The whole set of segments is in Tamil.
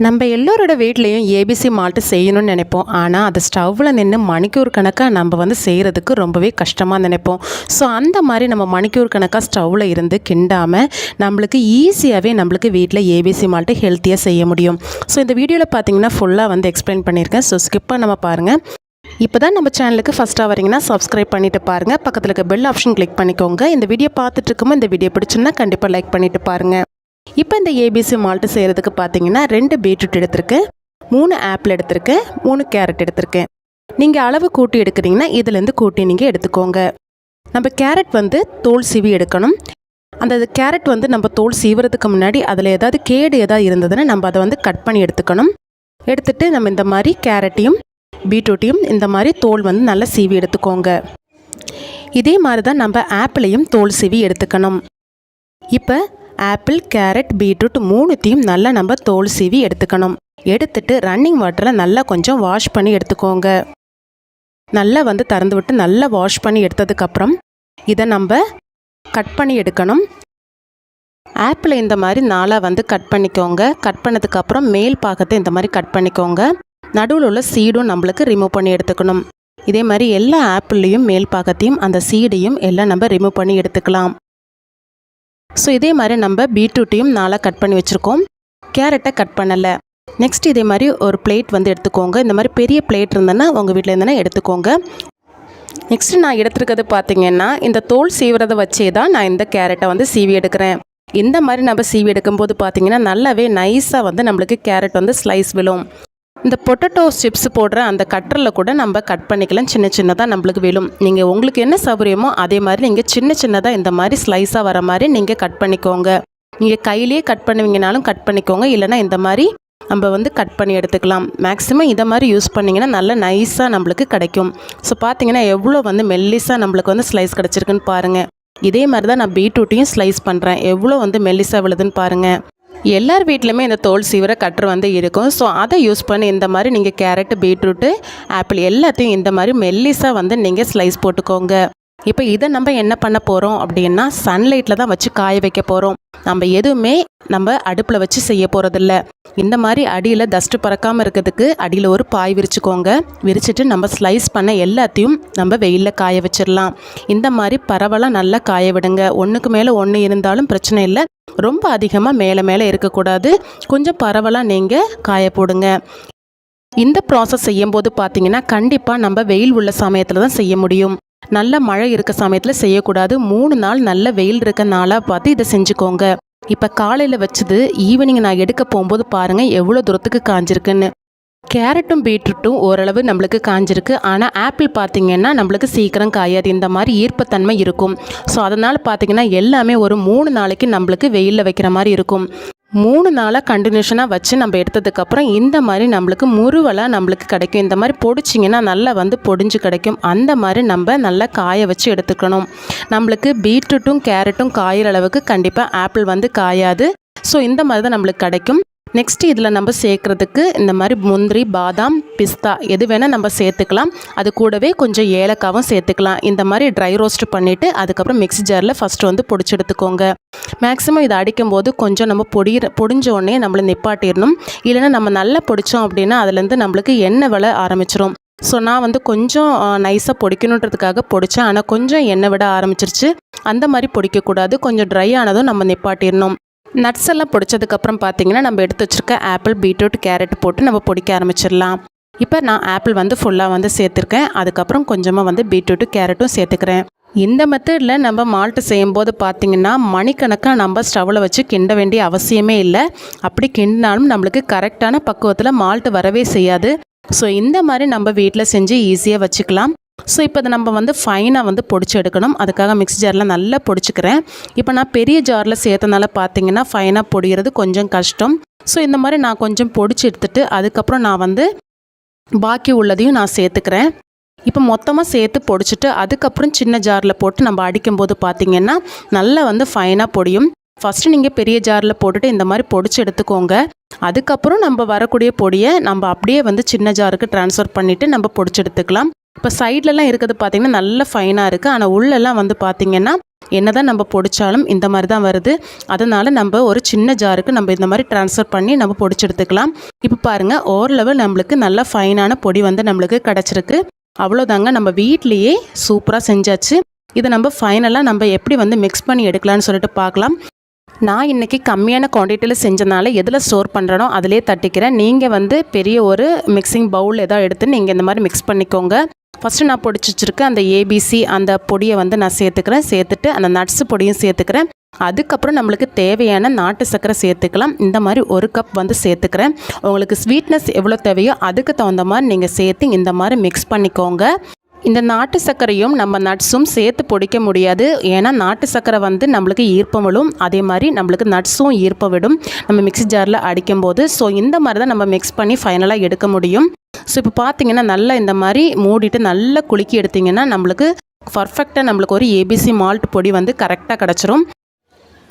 நம்ம எல்லோரோட வீட்லேயும் ஏபிசி மால்ட்டு செய்யணும்னு நினைப்போம். ஆனால் அது ஸ்டவ்வில் நின்று மணிக்கூர் கணக்காக நம்ம வந்து செய்கிறதுக்கு ரொம்பவே கஷ்டமாக நினைப்போம். ஸோ அந்த மாதிரி நம்ம மணிக்கூர் கணக்காக ஸ்டவ்வில் இருந்து கிண்டாமல் நம்மளுக்கு ஈஸியாகவே நம்மளுக்கு வீட்டில் ஏபிசி மால்ட்டு ஹெல்த்தியாக செய்ய முடியும். ஸோ இந்த வீடியோவில் பார்த்தீங்கன்னா ஃபுல்லாக வந்து எக்ஸ்பிளைன் பண்ணியிருக்கேன். ஸோ ஸ்கிப் பண்ணாமல் பாருங்கள். இப்போ தான் நம்ம சேனலுக்கு ஃபஸ்ட்டாக வரீங்கன்னா சப்ஸ்கிரைப் பண்ணிவிட்டு பாருங்கள். பக்கத்தில் இருக்க பெல் ஆப்ஷன் கிளிக் பண்ணிக்கோங்க. இந்த வீடியோ பார்த்துட்டு இருக்கும்போது இந்த வீடியோ பிடிச்சிருந்தா கண்டிப்பாக லைக் பண்ணிவிட்டு பாருங்கள். இப்போ இந்த ஏபிசி மால்ட்டு செய்கிறதுக்கு பார்த்தீங்கன்னா 2 பீட்ரூட் எடுத்திருக்கேன், 3 ஆப்பிள் எடுத்திருக்கேன், 3 கேரட் எடுத்திருக்கேன். நீங்கள் அளவு கூட்டி எடுக்கிறீங்கன்னா இதுலேருந்து கூட்டி நீங்கள் எடுத்துக்கோங்க. நம்ம கேரட் வந்து தோல் சீவி எடுக்கணும். அந்த கேரட் வந்து நம்ம தோல் சீவுறதுக்கு முன்னாடி அதில் ஏதாவது கேடு ஏதாவது இருந்ததுன்னா நம்ம அதை வந்து கட் பண்ணி எடுத்துக்கணும். எடுத்துகிட்டு நம்ம இந்த மாதிரி கேரட்டையும் பீட்ரூட்டையும் இந்த மாதிரி தோல் வந்து நல்லா சீவி எடுத்துக்கோங்க. இதே மாதிரி தான் நம்ம ஆப்பிளையும் தோல் சீவி எடுத்துக்கணும். இப்போ ஆப்பிள், கேரட், பீட்ரூட் 3த்தையும் நல்லா நம்ம தோல் சீவி எடுத்துக்கணும். எடுத்துட்டு ரன்னிங் வாட்டரில் நல்லா கொஞ்சம் வாஷ் பண்ணி எடுத்துக்கோங்க. நல்லா வந்து திறந்து விட்டு நல்லா வாஷ் பண்ணி எடுத்ததுக்கப்புறம் இதை நம்ம கட் பண்ணி எடுக்கணும். ஆப்பிளை இந்த மாதிரி நாளாக வந்து கட் பண்ணிக்கோங்க. கட் பண்ணதுக்கப்புறம் மேல் பாகத்தை இந்த மாதிரி கட் பண்ணிக்கோங்க. நடுவில் உள்ள சீடும் நம்மளுக்கு ரிமூவ் பண்ணி எடுத்துக்கணும். இதே மாதிரி எல்லா ஆப்பிள்லேயும் மேல் பாகத்தையும் அந்த சீடையும் எல்லாம் நம்ம ரிமூவ் பண்ணி எடுத்துக்கலாம். ஸோ இதே மாதிரி நம்ம பீட்ரூட்டையும் நாளாக கட் பண்ணி வச்சுருக்கோம். கேரட்டை கட் பண்ணலை. நெக்ஸ்ட் இதே மாதிரி ஒரு பிளேட் வந்து எடுத்துக்கோங்க. இந்த மாதிரி பெரிய பிளேட் இருந்ததுன்னா உங்கள் வீட்டில் இருந்தனா எடுத்துக்கோங்க. நெக்ஸ்ட்டு நான் எடுத்துருக்கிறது பார்த்திங்கன்னா இந்த தோல் சீவுறதை வச்சே தான் நான் இந்த கேரட்டை வந்து சீவி எடுக்கிறேன். இந்த மாதிரி நம்ம சீவி எடுக்கும்போது பார்த்திங்கன்னா நல்லாவே நைஸாக வந்து நம்மளுக்கு கேரட் வந்து ஸ்லைஸ் விழும். இந்த பொட்டேட்டோ சிப்ஸ் போடுற அந்த கட்டரில் கூட நம்ம கட் பண்ணிக்கலாம். சின்ன சின்னதாக நம்மளுக்கு விழும். நீங்கள் உங்களுக்கு என்ன சௌகரியமோ அதே மாதிரி நீங்கள் சின்ன சின்னதாக இந்த மாதிரி ஸ்லைஸாக வர மாதிரி நீங்கள் கட் பண்ணிக்கோங்க. நீங்கள் கையிலேயே கட் பண்ணுவீங்கனாலும் கட் பண்ணிக்கோங்க. இல்லைனா இந்த மாதிரி நம்ம வந்து கட் பண்ணி எடுத்துக்கலாம். மேக்ஸிமம் இதை மாதிரி யூஸ் பண்ணிங்கன்னா நல்ல நைஸாக நம்மளுக்கு கிடைக்கும். ஸோ பார்த்தீங்கன்னா எவ்வளோ வந்து மெல்லிஸாக நம்மளுக்கு வந்து ஸ்லைஸ் கிடச்சிருக்குன்னு பாருங்கள். இதே மாதிரி தான் நான் பீட்ரூட்டையும் ஸ்லைஸ் பண்ணுறேன். எவ்வளோ வந்து மெல்லிஸாக விழுதுன்னு பாருங்கள். எல்லார் வீட்லையுமே இந்த தோல் சீவுற கட்டர் வந்து இருக்கும். ஸோ அதை யூஸ் பண்ணி இந்த மாதிரி நீங்கள் கேரட்டு, பீட்ரூட்டு, ஆப்பிள் எல்லாத்தையும் இந்த மாதிரி மெல்லிஸாக வந்து நீங்கள் ஸ்லைஸ் போட்டுக்கோங்க. இப்போ இதை நம்ம என்ன பண்ண போகிறோம் அப்படின்னா சன்லைட்டில் தான் வச்சு காய வைக்க போகிறோம். நம்ம எதுவுமே நம்ம அடுப்பில் வச்சு செய்ய போகிறதில்ல. இந்த மாதிரி அடியில் டஸ்ட்டு பறக்காமல் இருக்கிறதுக்கு அடியில் ஒரு பாய் விரிச்சுக்கோங்க. விரிச்சிட்டு நம்ம ஸ்லைஸ் பண்ண எல்லாத்தையும் நம்ம வெயிலில் காய வச்சிடலாம். இந்த மாதிரி பரவலாக நல்லா காய விடுங்க. ஒன்றுக்கு மேலே ஒன்று இருந்தாலும் பிரச்சனை இல்லை. ரொம்ப அதிகமாக மேலே இருக்கக்கூடாது. கொஞ்சம் பரவலாக நீங்கள் காய போடுங்க. இந்த ப்ராசஸ் செய்யும்போது பார்த்தீங்கன்னா கண்டிப்பாக நம்ம வெயில் உள்ள சமயத்தில் தான் செய்ய முடியும். நல்ல மழை இருக்க சமயத்தில் செய்யக்கூடாது. 3 நாள் நல்ல வெயில் இருக்க நாளாக பார்த்து இதை செஞ்சுக்கோங்க. இப்போ காலையில் வச்சது ஈவினிங் நான் எடுக்க போகும்போது பாருங்கள் எவ்வளோ தூரத்துக்கு காஞ்சிருக்குன்னு. கேரட்டும் பீட்ரூட்டும் ஓரளவு நம்மளுக்கு காஞ்சிருக்கு. ஆனால் ஆப்பிள் பார்த்திங்கன்னா நம்மளுக்கு சீக்கிரம் காயாது. இந்த மாதிரி ஈர்ப்பத்தன்மை இருக்கும். ஸோ அதனால் பார்த்திங்கன்னா எல்லாமே ஒரு 3 நாளைக்கு நம்மளுக்கு வெயிலில் வைக்கிற மாதிரி இருக்கும். 3 நாளாக கண்டினியூஷனாக வச்சு நம்ம எடுத்ததுக்கப்புறம் இந்த மாதிரி நம்மளுக்கு முறுவலாக நம்மளுக்கு கிடைக்கும். இந்த மாதிரி பொடிச்சிங்கன்னா நல்லா வந்து பொடிஞ்சு கிடைக்கும். அந்த மாதிரி நம்ம நல்லா காய வச்சு எடுத்துக்கணும். நம்மளுக்கு பீட்ரூட்டும் கேரட்டும் காயிற அளவுக்கு கண்டிப்பாக ஆப்பிள் வந்து காயாது. ஸோ இந்த மாதிரி தான் நம்மளுக்கு கிடைக்கும். நெக்ஸ்ட்டு இதில் நம்ம சேர்க்குறதுக்கு இந்த மாதிரி முந்திரி, பாதாம், பிஸ்தா எது வேணால் நம்ம சேர்த்துக்கலாம். அது கூடவே கொஞ்சம் ஏலக்காவும் சேர்த்துக்கலாம். இந்த மாதிரி ட்ரை ரோஸ்ட் பண்ணிவிட்டு அதுக்கப்புறம் மிக்ஸி ஜாரில் ஃபஸ்ட்டு வந்து பொடிச்சு எடுத்துக்கோங்க. மேக்ஸிமம் இதை அடிக்கும்போது கொஞ்சம் நம்ம பொடிஞ்ச உடனே நம்மளை நிப்பாட்டிடணும். இல்லைன்னா நம்ம நல்லா பொடித்தோம் அப்படின்னா அதுலேருந்து நம்மளுக்கு எண்ணெய் விட ஆரம்பிச்சிரும். ஸோ நான் வந்து கொஞ்சம் நைஸாக பொடிக்கணுன்றதுக்காக பொடித்தேன். ஆனால் கொஞ்சம் எண்ணெய் விட ஆரம்பிச்சிருச்சு. அந்த மாதிரி பொடிக்கக்கூடாது. கொஞ்சம் ட்ரை ஆனதும் நம்ம நிப்பாட்டிடணும். நட்ஸ் எல்லாம் பொடிச்சதுக்கப்புறம் பார்த்தீங்கன்னா நம்ம எடுத்து வச்சுருக்க ஆப்பிள், பீட்ரூட், கேரட் போட்டு நம்ம பொடிக்க ஆரம்பிச்சிடலாம். இப்போ நான் ஆப்பிள் வந்து ஃபுல்லாக வந்து சேர்த்துருக்கேன். அதுக்கப்புறம் கொஞ்சமாக வந்து பீட்ரூட்டு, கேரட்டும் சேர்த்துக்கிறேன். இந்த மெத்தடில் நம்ம மால்ட்டு செய்யும்போது பார்த்திங்கன்னா மணிக்கணக்காக நம்ம ஸ்டவ்வில் வச்சு கிண்ட வேண்டிய அவசியமே இல்லை. அப்படி கிண்டினாலும் நம்மளுக்கு கரெக்டான பக்குவத்தில் மால்ட்டு வரவே செய்யாது. ஸோ இந்த மாதிரி நம்ம வீட்டில் செஞ்சு ஈஸியாக வச்சுக்கலாம். ஸோ இப்போ அதை நம்ம வந்து ஃபைனாக வந்து பொடிச்சு எடுக்கணும். அதுக்காக மிக்ஸி ஜாரில் நல்லா பொடிச்சுக்கிறேன். இப்போ நான் பெரிய ஜாரில் சேர்த்தனால பார்த்தீங்கன்னா ஃபைனாக பொடிகிறது கொஞ்சம் கஷ்டம். ஸோ இந்த மாதிரி நான் கொஞ்சம் பொடிச்சு எடுத்துகிட்டு அதுக்கப்புறம் நான் வந்து பாக்கி உள்ளதையும் நான் சேர்த்துக்கிறேன். இப்போ மொத்தமாக சேர்த்து பொடிச்சிட்டு அதுக்கப்புறம் சின்ன ஜாரில் போட்டு நம்ம அடிக்கும்போது பார்த்திங்கன்னா நல்லா வந்து ஃபைனாக பொடியும். ஃபஸ்ட்டு நீங்கள் பெரிய ஜாரில் போட்டுட்டு இந்த மாதிரி பொடிச்சு எடுத்துக்கோங்க. அதுக்கப்புறம் நம்ம வரக்கூடிய பொடியை நம்ம அப்படியே வந்து சின்ன ஜாருக்கு ட்ரான்ஸ்ஃபர் பண்ணிவிட்டு நம்ம பொடிச்சு எடுத்துக்கலாம். இப்போ சைட்லலாம் இருக்கிறது பார்த்திங்கன்னா நல்ல ஃபைனாக இருக்குது. ஆனால் உள்ளெல்லாம் வந்து பார்த்திங்கன்னா என்னதான் நம்ம பொடிச்சாலும் இந்த மாதிரி தான் வருது. அதனால் நம்ம ஒரு சின்ன ஜாருக்கு நம்ம இந்த மாதிரி ட்ரான்ஸ்ஃபர் பண்ணி நம்ம பொடிச்சு எடுத்துக்கலாம். இப்போ பாருங்கள், ஓரளவு நம்மளுக்கு நல்ல ஃபைனான பொடி வந்து நம்மளுக்கு கிடச்சிருக்கு. அவ்வளோதாங்க, நம்ம வீட்லேயே சூப்பராக செஞ்சாச்சு. இதை நம்ம ஃபைனலாக நம்ம எப்படி வந்து மிக்ஸ் பண்ணி எடுக்கலான்னு சொல்லிட்டு பார்க்கலாம். நான் இன்றைக்கி கம்மியான குவான்டிட்டியில் செஞ்சனால எதில் ஸ்டோர் பண்ணுறனோ அதிலே தட்டிக்கிறேன். நீங்கள் வந்து பெரிய ஒரு மிக்சிங் பவுல் ஏதாவது எடுத்து நீங்கள் இந்த மாதிரி மிக்ஸ் பண்ணிக்கோங்க. ஃபஸ்ட்டு நான் பொடிச்சு வச்சுருக்கேன் அந்த ஏபிசி அந்த பொடியை வந்து நான் சேர்த்துட்டு அந்த நட்ஸு பொடியும் சேர்த்துக்கிறேன். அதுக்கப்புறம் நம்மளுக்கு தேவையான நாட்டு சர்க்கரை சேர்த்துக்கலாம். இந்த மாதிரி 1 கப் வந்து சேர்த்துக்கிறேன். உங்களுக்கு ஸ்வீட்னஸ் எவ்வளோ தேவையோ அதுக்கு தகுந்த மாதிரி நீங்கள் சேர்த்து இந்த மாதிரி மிக்ஸ் பண்ணிக்கோங்க. இந்த நாட்டு சர்க்கரையும் நம்ம நட்ஸும் சேர்த்து பொடிக்க முடியாது. ஏன்னா நாட்டு சர்க்கரை வந்து நம்மளுக்கு ஈர்ப்பம் விடும், அதே மாதிரி நம்மளுக்கு நட்ஸும் ஈர்ப்பம் விடும் நம்ம மிக்ஸி ஜாரில் அடிக்கும்போது. ஸோ இந்த மாதிரி தான் நம்ம மிக்ஸ் பண்ணி ஃபைனலாக எடுக்க முடியும். ஸோ இப்போ பார்த்தீங்கன்னா நல்லா இந்த மாதிரி மூடிட்டு நல்லா குலுக்கி எடுத்திங்கன்னா நம்மளுக்கு பர்ஃபெக்டாக நம்மளுக்கு ஒரு ஏபிசி மால்ட் பொடி வந்து கரெக்டாக கிடச்சிரும்.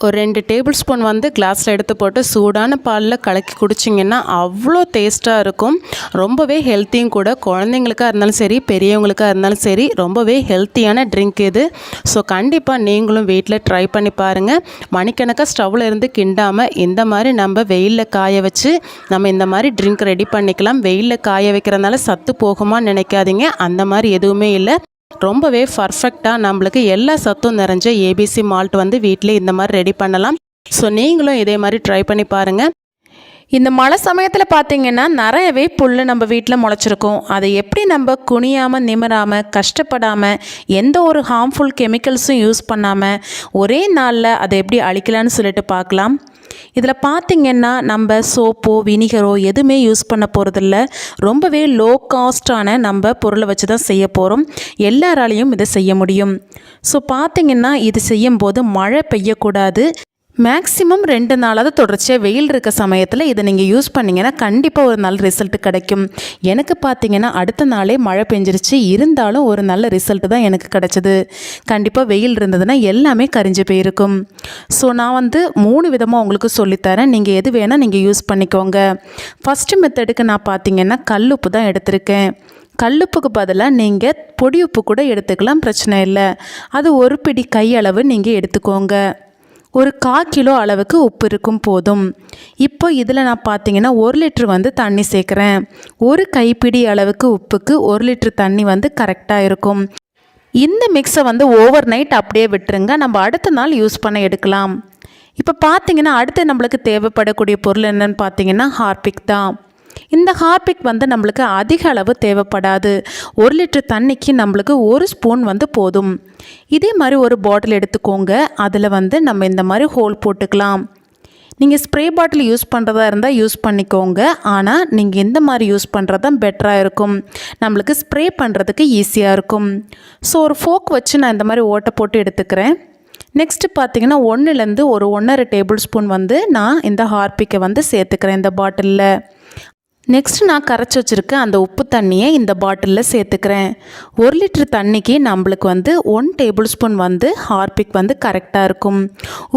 ஒரு 2 டேபிள் ஸ்பூன் வந்து கிளாஸில் எடுத்து போட்டு சூடான பாலில் கலக்கி குடிச்சிங்கன்னா அவ்வளோ டேஸ்ட்டாக இருக்கும். ரொம்பவே ஹெல்த்தியும் கூட. குழந்தைங்களுக்காக இருந்தாலும் சரி, பெரியவங்களுக்காக இருந்தாலும் சரி, ரொம்பவே ஹெல்த்தியான ட்ரிங்க் இது. ஸோ கண்டிப்பாக நீங்களும் வீட்டில் ட்ரை பண்ணி பாருங்கள். மணிக்கணக்காக ஸ்டவ்வில் இருந்து கிண்டாமல் இந்த மாதிரி நம்ம வெயிலில் காய வச்சு நம்ம இந்த மாதிரி ட்ரிங்க் ரெடி பண்ணிக்கலாம். வெயிலில் காய வைக்கிறதுனால சத்து போகுமான்னு நினைக்காதீங்க, அந்த மாதிரி எதுவுமே இல்லை. ரொம்பவே பர்ஃபெக்டாக நம்மளுக்கு எல்லா சத்தும் நிறைஞ்ச ஏபிசி மால்ட் வந்து வீட்டிலே இந்த மாதிரி ரெடி பண்ணலாம். ஸோ நீங்களும் இதே மாதிரி ட்ரை பண்ணி பாருங்கள். இந்த மழை சமயத்தில் பார்த்திங்கன்னா நிறையவே புல் நம்ம வீட்டில் முளைச்சிருக்கும். அதை எப்படி நம்ம குனியாமல் நிமிராமல் கஷ்டப்படாமல் எந்த ஒரு ஹார்ம்ஃபுல் கெமிக்கல்ஸும் யூஸ் பண்ணாமல் ஒரே நாளில் அதை எப்படி அழிக்கலான்னு சொல்லிட்டு பார்க்கலாம். இதில் பார்த்திங்கன்னா நம்ம சோப்போ வினிகரோ எதுவுமே யூஸ் பண்ண போகிறதில்ல. ரொம்பவே லோ காஸ்டான நம்ம பொருளை வச்சு தான் செய்ய போகிறோம். எல்லாராலையும் இதை செய்ய முடியும். ஸோ பார்த்திங்கன்னா இது செய்யும்போது மழை பெய்யக்கூடாது. மேக்ஸிமம் 2 நாளாவது தொடர்ச்சியாக வெயில் இருக்க சமயத்தில் இதை நீங்கள் யூஸ் பண்ணிங்கன்னா கண்டிப்பாக ஒரு நல்ல ரிசல்ட் கிடைக்கும். எனக்கு பார்த்திங்கன்னா அடுத்த நாளே மழை பெஞ்சிருச்சு, இருந்தாலும் ஒரு நல்ல ரிசல்ட் தான் எனக்கு கிடச்சிது. கண்டிப்பாக வெயில் இருந்ததுன்னா எல்லாமே கரிஞ்சு போயிருக்கும். ஸோ நான் வந்து 3 விதமாக உங்களுக்கு சொல்லித்தரேன், நீங்கள் எது வேணால் நீங்கள் யூஸ் பண்ணிக்கோங்க. ஃபஸ்ட்டு மெத்தடுக்கு நான் பார்த்திங்கன்னா கல்லுப்பு தான் எடுத்திருக்கேன். கல்லுப்புக்கு பதிலாக நீங்கள் பொடி உப்பு கூட எடுத்துக்கலாம், பிரச்சனை இல்லை. அது ஒரு பிடி கையளவு நீங்கள் எடுத்துக்கோங்க. ஒரு 1/4 கிலோ அளவுக்கு உப்பு இருக்கும் போதும். இப்போ இதில் நான் பார்த்தீங்கன்னா 1 லிட்டர் வந்து தண்ணி சேர்க்குறேன். ஒரு கைப்பிடி அளவுக்கு உப்புக்கு 1 லிட்டர் தண்ணி வந்து கரெக்டாக இருக்கும். இந்த மிக்ஸை வந்து ஓவர் நைட் அப்படியே விட்டுருங்க, நம்ம அடுத்த நாள் யூஸ் பண்ண எடுக்கலாம். இப்போ பார்த்தீங்கன்னா அடுத்து நம்மளுக்கு தேவைப்படக்கூடிய பொருள் என்னென்னு பார்த்தீங்கன்னா ஹார்பிக் தான். இந்த ஹார்பிக் வந்து நம்மளுக்கு அதிக அளவு தேவைப்படாது. 1 லிட்டர் தண்ணிக்கு நம்மளுக்கு 1 ஸ்பூன் வந்து போதும். இதே மாதிரி ஒரு பாட்டில் எடுத்துக்கோங்க. அதில் வந்து நம்ம இந்த மாதிரி ஹோல் போட்டுக்கலாம். நீங்கள் ஸ்ப்ரே பாட்டில் யூஸ் பண்ணுறதா இருந்தால் யூஸ் பண்ணிக்கோங்க. ஆனால் நீங்கள் இந்த மாதிரி யூஸ் பண்ணுறது தான் பெட்டராக இருக்கும், நம்மளுக்கு ஸ்ப்ரே பண்ணுறதுக்கு ஈஸியாக இருக்கும். ஸோ ஒரு ஃபோக் வச்சு நான் இந்த மாதிரி ஓட்டை போட்டு எடுத்துக்கிறேன். நெக்ஸ்ட்டு பார்த்திங்கன்னா 1லேருந்து ஒரு 1.5 டேபிள் ஸ்பூன் வந்து நான் இந்த ஹார்பிக்கை வந்து சேர்த்துக்கிறேன் இந்த பாட்டிலில். நெக்ஸ்ட்டு நான் கரைச்சி வச்சுருக்கேன் அந்த உப்பு தண்ணியை இந்த பாட்டிலில் சேர்த்துக்கிறேன். 1 லிட்டர் தண்ணிக்கு நம்மளுக்கு வந்து 1 டேபிள் ஸ்பூன் வந்து ஹார்பிக் வந்து கரெக்டாக இருக்கும்.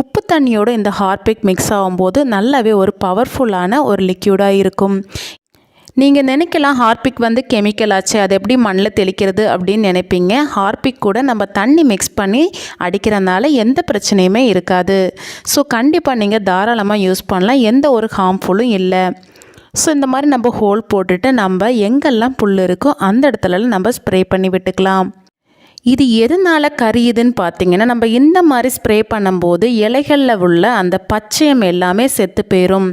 உப்பு தண்ணியோடு இந்த ஹார்பிக் மிக்ஸ் ஆகும்போது நல்லாவே ஒரு பவர்ஃபுல்லான ஒரு லிக்யூடாக இருக்கும். நீங்கள் நினைக்கலாம் ஹார்பிக் வந்து கெமிக்கல் ஆச்சு, அதை எப்படி மண்ணில் தெளிக்கிறது அப்படின்னு நினைப்பீங்க. ஹார்பிக் கூட நம்ம தண்ணி மிக்ஸ் பண்ணி அடிக்கிறதுனால எந்த பிரச்சனையுமே இருக்காது. ஸோ கண்டிப்பாக நீங்கள் தாராளமாக யூஸ் பண்ணலாம், எந்த ஒரு ஹார்ம்ஃபுல்லும் இல்லை. ஸோ இந்த மாதிரி நம்ம ஹோல் போட்டுட்டு நம்ம எங்கெல்லாம் புல் இருக்கோ அந்த இடத்துலலாம் நம்ம ஸ்ப்ரே பண்ணி விட்டுக்கலாம். இது எதனால் கரியுதுன்னு பார்த்தீங்கன்னா, நம்ம இந்த மாதிரி ஸ்ப்ரே பண்ணும்போது இலைகளில் உள்ள அந்த பச்சையம் எல்லாமே செத்து போயிடும்.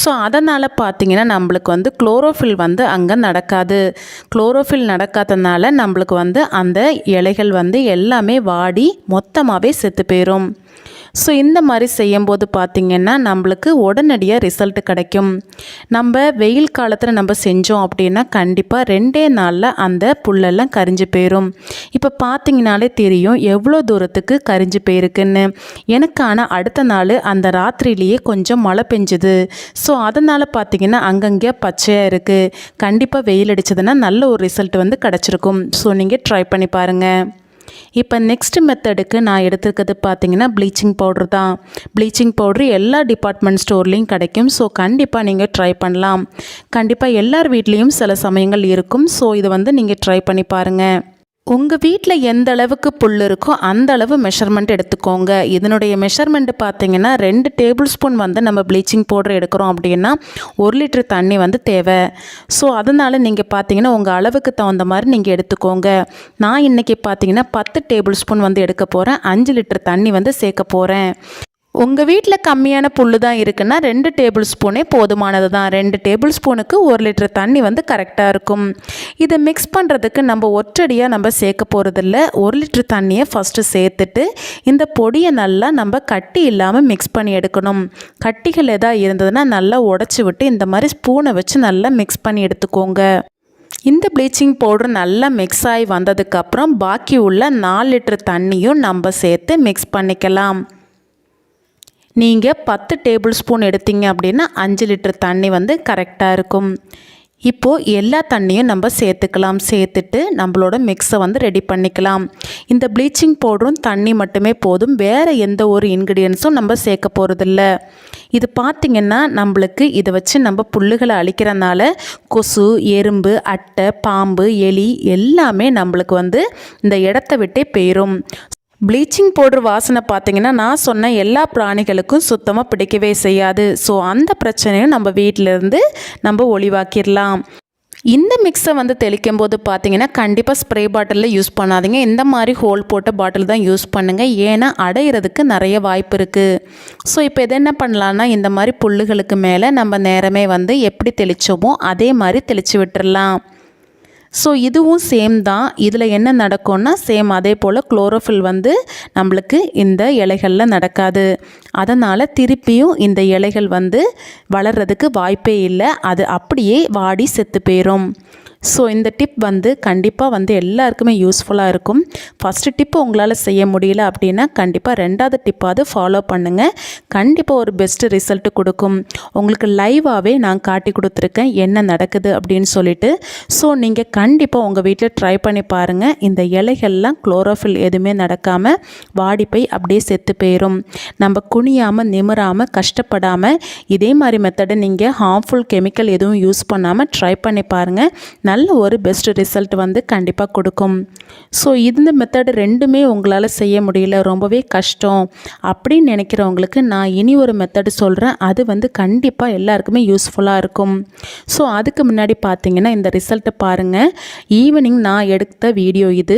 ஸோ அதனால் பார்த்தீங்கன்னா நம்மளுக்கு வந்து குளோரோஃபில் வந்து அங்கே நடக்காது. குளோரோஃபில் நடக்காதனால நம்மளுக்கு வந்து அந்த இலைகள் வந்து எல்லாமே வாடி மொத்தமாகவே செத்து போயிடும். ஸோ இந்த மாதிரி செய்யும்போது பார்த்திங்கன்னா நம்மளுக்கு உடனடியாக ரிசல்ட் கிடைக்கும். நம்ம வெயில் காலத்தில் நம்ம செஞ்சோம் அப்படின்னா கண்டிப்பாக 2 நாளில் அந்த புல்லெல்லாம் கரிஞ்சு போயிடும். இப்போ பார்த்திங்கனாலே தெரியும் எவ்வளோ தூரத்துக்கு கரிஞ்சு போயிருக்குன்னு. எனக்கு ஆனால் அடுத்த நாள் அந்த ராத்திரிலேயே கொஞ்சம் மழை பெஞ்சுது. ஸோ அதனால் பார்த்திங்கன்னா அங்கங்கே பச்சையாக இருக்குது. கண்டிப்பாக வெயில் அடித்ததுன்னா நல்ல ஒரு ரிசல்ட் வந்து கிடச்சிருக்கும். ஸோ நீங்கள் ட்ரை பண்ணி பாருங்கள். இப்போ நெக்ஸ்ட் மெத்தடுக்கு நான் எடுத்துருக்கிறது பார்த்தீங்கன்னா ப்ளீச்சிங் பவுட்ரு தான். ப்ளீச்சிங் பவுட்ரு எல்லா டிபார்ட்மெண்ட் ஸ்டோர்லேயும் கிடைக்கும். ஸோ கண்டிப்பாக நீங்கள் ட்ரை பண்ணலாம். கண்டிப்பாக எல்லார் வீட்லேயும் சில சமயங்கள் இருக்கும். ஸோ இதை வந்து நீங்கள் ட்ரை பண்ணி பாருங்கள். உங்கள் வீட்டில் எந்த அளவுக்கு புல் இருக்கோ அந்த அளவு மெஷர்மெண்ட் எடுத்துக்கோங்க. இதனுடைய மெஷர்மெண்ட் பார்த்தீங்கன்னா 2 டேபிள் ஸ்பூன் வந்து நம்ம ப்ளீச்சிங் பவுடர் எடுக்கிறோம் அப்படின்னா 1 லிட்டர் தண்ணி வந்து தேவை. ஸோ அதனால் நீங்கள் பார்த்தீங்கன்னா உங்கள் அளவுக்கு தகுந்த மாதிரி நீங்கள் எடுத்துக்கோங்க. நான் இன்றைக்கி பார்த்தீங்கன்னா 10 டேபிள் ஸ்பூன் வந்து எடுக்க போகிறேன். 5 லிட்டர் தண்ணி வந்து சேர்க்க போகிறேன். உங்கள் வீட்டில் கம்மியான புல் தான் இருக்குன்னா 2 டேபிள் ஸ்பூனே போதுமானது தான். 2 டேபிள் ஸ்பூனுக்கு 1 லிட்டர் தண்ணி வந்து கரெக்டாக இருக்கும். இதை மிக்ஸ் பண்ணுறதுக்கு நம்ம ஒற்றடியாக நம்ம சேர்க்க போகிறதில்ல. 1 லிட்டர் தண்ணியை ஃபஸ்ட்டு சேர்த்துட்டு இந்த பொடியை நல்லா நம்ம கட்டி இல்லாமல் மிக்ஸ் பண்ணி எடுக்கணும். கட்டிகள் எதாவது இருந்ததுன்னா நல்லா உடச்சி விட்டு இந்த மாதிரி ஸ்பூனை வச்சு நல்லா மிக்ஸ் பண்ணி எடுத்துக்கோங்க. இந்த ப்ளீச்சிங் பவுடர் நல்லா மிக்ஸ் ஆகி வந்ததுக்கப்புறம் பாக்கி உள்ள 4 லிட்டர் தண்ணியும் நம்ம சேர்த்து மிக்ஸ் பண்ணிக்கலாம். நீங்கள் 10 டேபிள் ஸ்பூன் எடுத்தீங்க அப்படின்னா 5 லிட்டர் தண்ணி வந்து கரெக்டாக இருக்கும். இப்போது எல்லா தண்ணியும் நம்ம சேர்த்துக்கலாம். சேர்த்துட்டு நம்மளோட மிக்ஸை வந்து ரெடி பண்ணிக்கலாம். இந்த ப்ளீச்சிங் பவுடரும் தண்ணி மட்டுமே போதும். வேறு எந்த ஒரு இன்க்ரீடியன்ஸும் நம்ம சேர்க்க போகிறதில்ல. இது பார்த்திங்கன்னா நம்மளுக்கு இதை வச்சு நம்ம புல்லுகளை அழிக்கிறனால கொசு, எறும்பு, அட்டை, பாம்பு, எலி எல்லாமே நம்மளுக்கு வந்து இந்த இடத்த விட்டே போயிடும். ப்ளீச்சிங் பவுடர் வாசனை பார்த்திங்கன்னா நான் சொன்ன எல்லா பிராணிகளுக்கும் சுத்தமாக பிடிக்கவே செய்யாது. ஸோ அந்த பிரச்சனையும் நம்ம வீட்டிலேருந்து நம்ம ஒளிவாக்கிடலாம். இந்த மிக்ஸை வந்து தெளிக்கும் போது பார்த்தீங்கன்னா கண்டிப்பாக ஸ்ப்ரே பாட்டிலில் யூஸ் பண்ணாதீங்க. இந்த மாதிரி ஹோல் போட்ட பாட்டில் தான் யூஸ் பண்ணுங்கள். ஏன்னா அடையிறதுக்கு நிறைய வாய்ப்பு இருக்குது. ஸோ இப்போ இது என்ன பண்ணலான்னா இந்த மாதிரி புல்லுகளுக்கு மேலே நம்ம நேரமே வந்து எப்படி தெளித்தோமோ அதே மாதிரி தெளித்து விட்டுடலாம். ஸோ இதுவும் சேம் தான். இதில் என்ன நடக்கும்னா சேம் அதே போல் குளோரோஃபில் வந்து நம்மளுக்கு இந்த இலைகளில் நடக்காது. அதனால் திருப்பியும் இந்த இலைகள் வந்து வளர்கிறதுக்கு வாய்ப்பே இல்லை. அது அப்படியே வாடி செத்து போயிடும். ஸோ இந்த டிப் வந்து கண்டிப்பாக வந்து எல்லாருக்குமே யூஸ்ஃபுல்லாக இருக்கும். ஃபஸ்ட்டு டிப்பு உங்களால் செய்ய முடியல அப்படின்னா கண்டிப்பாக 2வது டிப்பாவது ஃபாலோ பண்ணுங்கள். கண்டிப்பாக ஒரு பெஸ்ட்டு ரிசல்ட்டு கொடுக்கும். உங்களுக்கு லைவாகவே நான் காட்டி கொடுத்துருக்கேன் என்ன நடக்குது அப்படின்னு சொல்லிட்டு. ஸோ நீங்கள் கண்டிப்பாக உங்கள் வீட்டில் ட்ரை பண்ணி பாருங்கள். இந்த இலைகள்லாம் குளோரோஃபில் எதுவுமே நடக்காமல் வாடி போய் அப்படியே செத்து போயிடும். நம்ம குனியாமல் நிமிராமல் கஷ்டப்படாமல் இதே மாதிரி மெத்தடை நீங்கள் ஹார்ம்ஃபுல் கெமிக்கல் எதுவும் யூஸ் பண்ணாமல் ட்ரை பண்ணி பாருங்கள். நல்ல ஒரு பெஸ்ட் ரிசல்ட் வந்து கண்டிப்பாக கொடுக்கும். ஸோ இந்த மெத்தடு 2மே உங்களால் செய்ய முடியல, ரொம்பவே கஷ்டம் அப்படின்னு நினைக்கிறவங்களுக்கு நான் இனி ஒரு மெத்தடு சொல்கிறேன். அது வந்து கண்டிப்பாக எல்லாருக்குமே யூஸ்ஃபுல்லாக இருக்கும். ஸோ அதுக்கு முன்னாடி பார்த்தீங்கன்னா இந்த ரிசல்ட்டை பாருங்கள். ஈவினிங் நான் எடுத்த வீடியோ இது.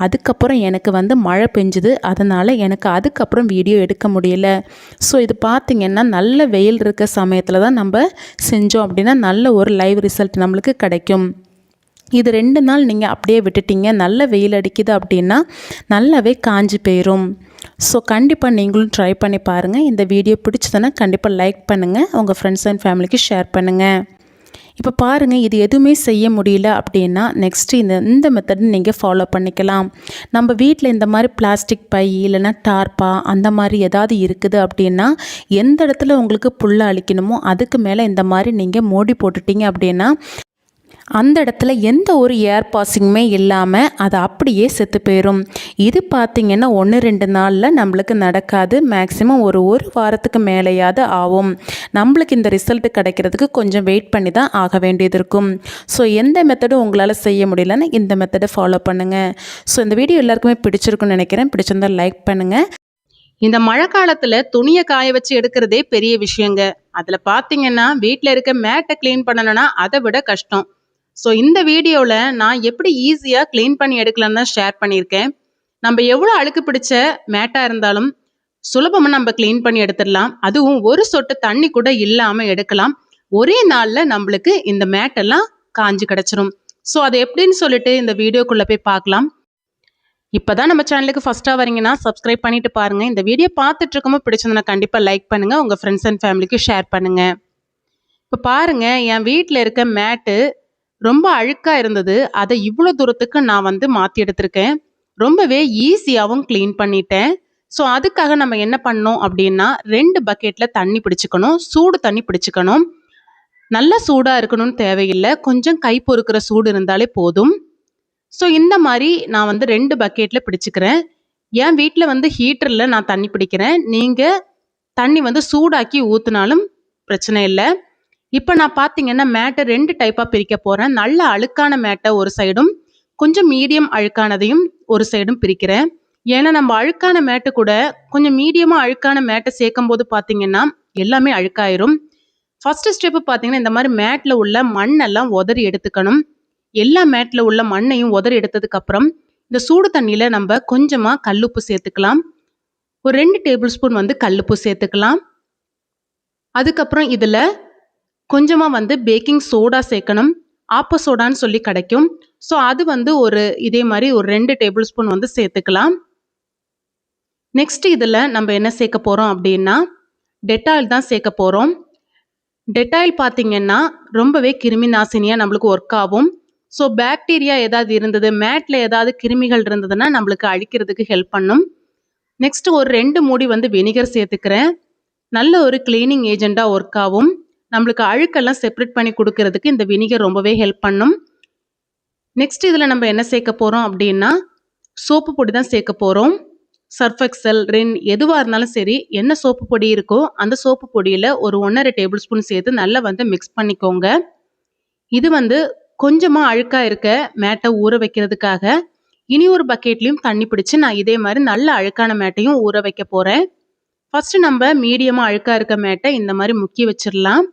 அதுக்கப்புறம் எனக்கு வந்து மழை பெஞ்சுது. அதனால் எனக்கு அதுக்கப்புறம் வீடியோ எடுக்க முடியல. ஸோ இது பார்த்திங்கன்னா நல்ல வெயில் இருக்க சமயத்தில் தான் நம்ம செஞ்சோம் அப்படின்னா நல்ல ஒரு லைவ் ரிசல்ட் நம்மளுக்கு கிடைக்கும். இது 2 நாள் நீங்கள் அப்படியே விட்டுட்டீங்க, நல்ல வெயில் அடிக்குது அப்படின்னா நல்லாவே காஞ்சி போயிடும். ஸோ கண்டிப்பாக நீங்களும் ட்ரை பண்ணி பாருங்கள். இந்த வீடியோ பிடிச்சதுன்னா கண்டிப்பாக லைக் பண்ணுங்கள், உங்கள் ஃப்ரெண்ட்ஸ் அண்ட் ஃபேமிலிக்கு ஷேர் பண்ணுங்கள். இப்போ பாருங்கள், இது எதுவுமே செய்ய முடியல அப்படின்னா நெக்ஸ்ட்டு இந்த மெத்தட் நீங்கள் ஃபாலோ பண்ணிக்கலாம். நம்ம வீட்டில் இந்த மாதிரி பிளாஸ்டிக் பை இல்லைன்னா டார்ப்பா அந்த மாதிரி ஏதாவது இருக்குது அப்படின்னா எந்த இடத்துல உங்களுக்கு புல்லை அழிக்கணுமோ அதுக்கு மேலே இந்த மாதிரி நீங்கள் மூடி போட்டுட்டீங்க அப்படின்னா அந்த இடத்துல எந்த ஒரு ஏர் பாசிங்குமே இல்லாமல் அது அப்படியே செத்து போயிடும். இது பார்த்திங்கன்னா 1-2 நாளில் நம்மளுக்கு நடக்காது. மேக்ஸிமம் ஒரு வாரத்துக்கு மேலேயாவது ஆகும். நம்மளுக்கு இந்த ரிசல்ட்டு கிடைக்கிறதுக்கு கொஞ்சம் வெயிட் பண்ணி தான் ஆக வேண்டியது இருக்கும். ஸோ எந்த மெத்தடும் உங்களால் செய்ய முடியலன்னா இந்த மெத்தடை ஃபாலோ பண்ணுங்கள். ஸோ இந்த வீடியோ எல்லாருக்குமே பிடிச்சிருக்குன்னு நினைக்கிறேன். பிடிச்சிருந்தால் லைக் பண்ணுங்கள். இந்த மழை காலத்தில் துணியை காய வச்சு எடுக்கிறதே பெரிய விஷயங்க. அதில் பார்த்தீங்கன்னா வீட்டில் இருக்க மேட்டை க்ளீன் பண்ணணும்னா அதை விட கஷ்டம். ஸோ இந்த வீடியோவில் நான் எப்படி ஈஸியாக க்ளீன் பண்ணி எடுக்கலான்னு தான் ஷேர் பண்ணியிருக்கேன். நம்ம எவ்வளோ அழுக்கு பிடிச்ச மேட்டாக இருந்தாலும் சுலபமாக நம்ம க்ளீன் பண்ணி எடுத்துடலாம். அதுவும் ஒரு சொட்டு தண்ணி கூட இல்லாமல் எடுக்கலாம். ஒரே நாளில் நம்மளுக்கு இந்த மேட்டெல்லாம் காஞ்சு கிடச்சிரும். ஸோ அது எப்படின்னு சொல்லிட்டு இந்த வீடியோக்குள்ளே போய் பார்க்கலாம். இப்போ தான் நம்ம சேனலுக்கு ஃபஸ்ட்டாக வரீங்கன்னா சப்ஸ்கிரைப் பண்ணிட்டு பாருங்கள். இந்த வீடியோ பார்த்துட்டு இருக்கோமோ பிடிச்சதுன்னா கண்டிப்பாக லைக் பண்ணுங்கள், உங்கள் ஃப்ரெண்ட்ஸ் அண்ட் ஃபேமிலிக்கு ஷேர் பண்ணுங்கள். இப்போ பாருங்கள், என் வீட்டில் இருக்க மேட்டு ரொம்ப அழுக்காக இருந்தது. அதை இவ்வளோ தூரத்துக்கு நான் வந்து மாற்றி எடுத்திருக்கேன். ரொம்பவே ஈஸியாகவும் க்ளீன் பண்ணிட்டேன். ஸோ அதுக்காக நம்ம என்ன பண்ணோம் அப்படின்னா 2 பக்கெட்டில் தண்ணி பிடிச்சிக்கணும். சூடு தண்ணி பிடிச்சிக்கணும். நல்ல சூடாக இருக்கணும்னு தேவையில்லை, கொஞ்சம் கை பொறுக்கிற சூடு இருந்தாலே போதும். ஸோ இந்த மாதிரி நான் வந்து 2 பக்கெட்டில் பிடிச்சிக்கிறேன். என் வீட்டில் வந்து ஹீட்டரில் நான் தண்ணி பிடிக்கிறேன். நீங்கள் தண்ணி வந்து சூடாக்கி ஊற்றினாலும் பிரச்சனை இல்லை. இப்போ நான் பார்த்தீங்கன்னா மேட்டை 2 டைப்பாக பிரிக்க போகிறேன். நல்ல அழுக்கான மேட்டை ஒரு சைடும், கொஞ்சம் மீடியம் அழுக்கானதையும் ஒரு சைடும் பிரிக்கிறேன். ஏன்னா நம்ம அழுக்கான மேட்டு கூட கொஞ்சம் மீடியமாக அழுக்கான மேட்டை சேர்க்கும் போது பார்த்தீங்கன்னா எல்லாமே அழுக்காயிரும். ஃபர்ஸ்ட் ஸ்டெப்பு பார்த்தீங்கன்னா இந்த மாதிரி மேட்டில் உள்ள மண்ணெல்லாம் உதறி எடுத்துக்கணும். எல்லா மேட்டில் உள்ள மண்ணையும் உதறி எடுத்ததுக்கப்புறம் இந்த சூடு தண்ணியில் நம்ம கொஞ்சமாக கல்லுப்பு சேர்த்துக்கலாம். ஒரு 2 டேபிள் ஸ்பூன் வந்து கல்லுப்பு சேர்த்துக்கலாம். அதுக்கப்புறம் இதில் கொஞ்சமாக வந்து பேக்கிங் சோடா சேர்க்கணும். ஆப்ப சோடான்னு சொல்லி கிடைக்கும். ஸோ அது வந்து இதே மாதிரி ஒரு 2 டேபிள் ஸ்பூன் வந்து சேர்த்துக்கலாம். நெக்ஸ்ட் இதில் நம்ம என்ன சேர்க்க போகிறோம் அப்படின்னா டெட்டாயில் தான் சேர்க்க போகிறோம். டெட்டாயில் பார்த்தீங்கன்னா ரொம்பவே கிருமி நாசினியாக நம்மளுக்கு ஒர்க் ஆகும். ஸோ பாக்டீரியா ஏதாவது இருந்தது, மேட்டில் ஏதாவது கிருமிகள் இருந்ததுன்னா நம்மளுக்கு அழிக்கிறதுக்கு ஹெல்ப் பண்ணும். நெக்ஸ்ட் ஒரு 2 மூடி வந்து வினிகர் சேர்த்துக்கிறேன். நல்ல ஒரு கிளீனிங் ஏஜெண்டாக ஒர்க் ஆகும். நம்மளுக்கு அழுக்கெல்லாம் செப்பரேட் பண்ணி கொடுக்கறதுக்கு இந்த வினிகர் ரொம்பவே ஹெல்ப் பண்ணும். நெக்ஸ்ட் இதில் நம்ம என்ன சேர்க்க போகிறோம் அப்படின்னா சோப்பு பொடி தான் சேர்க்க போகிறோம். சர்ஃப் எக்ஸல், ரின் எதுவாக இருந்தாலும் சரி, என்ன சோப்பு பொடி இருக்கோ அந்த சோப்பு பொடியில் ஒரு 1½ டேபிள் ஸ்பூன் சேர்த்து நல்லா வந்து மிக்ஸ் பண்ணிக்கோங்க. இது வந்து கொஞ்சமாக அழுக்காக இருக்க மேட்டை ஊற வைக்கிறதுக்காக. இனி ஒரு பக்கெட்லேயும் தண்ணி பிடிச்சி நான் இதே மாதிரி நல்ல அழுக்கான மேட்டையும் ஊற வைக்க போகிறேன். ஃபஸ்ட்டு நம்ம மீடியமாக அழுக்காக இருக்க மேட்டை இந்த மாதிரி முக்கி வச்சிடலாம்.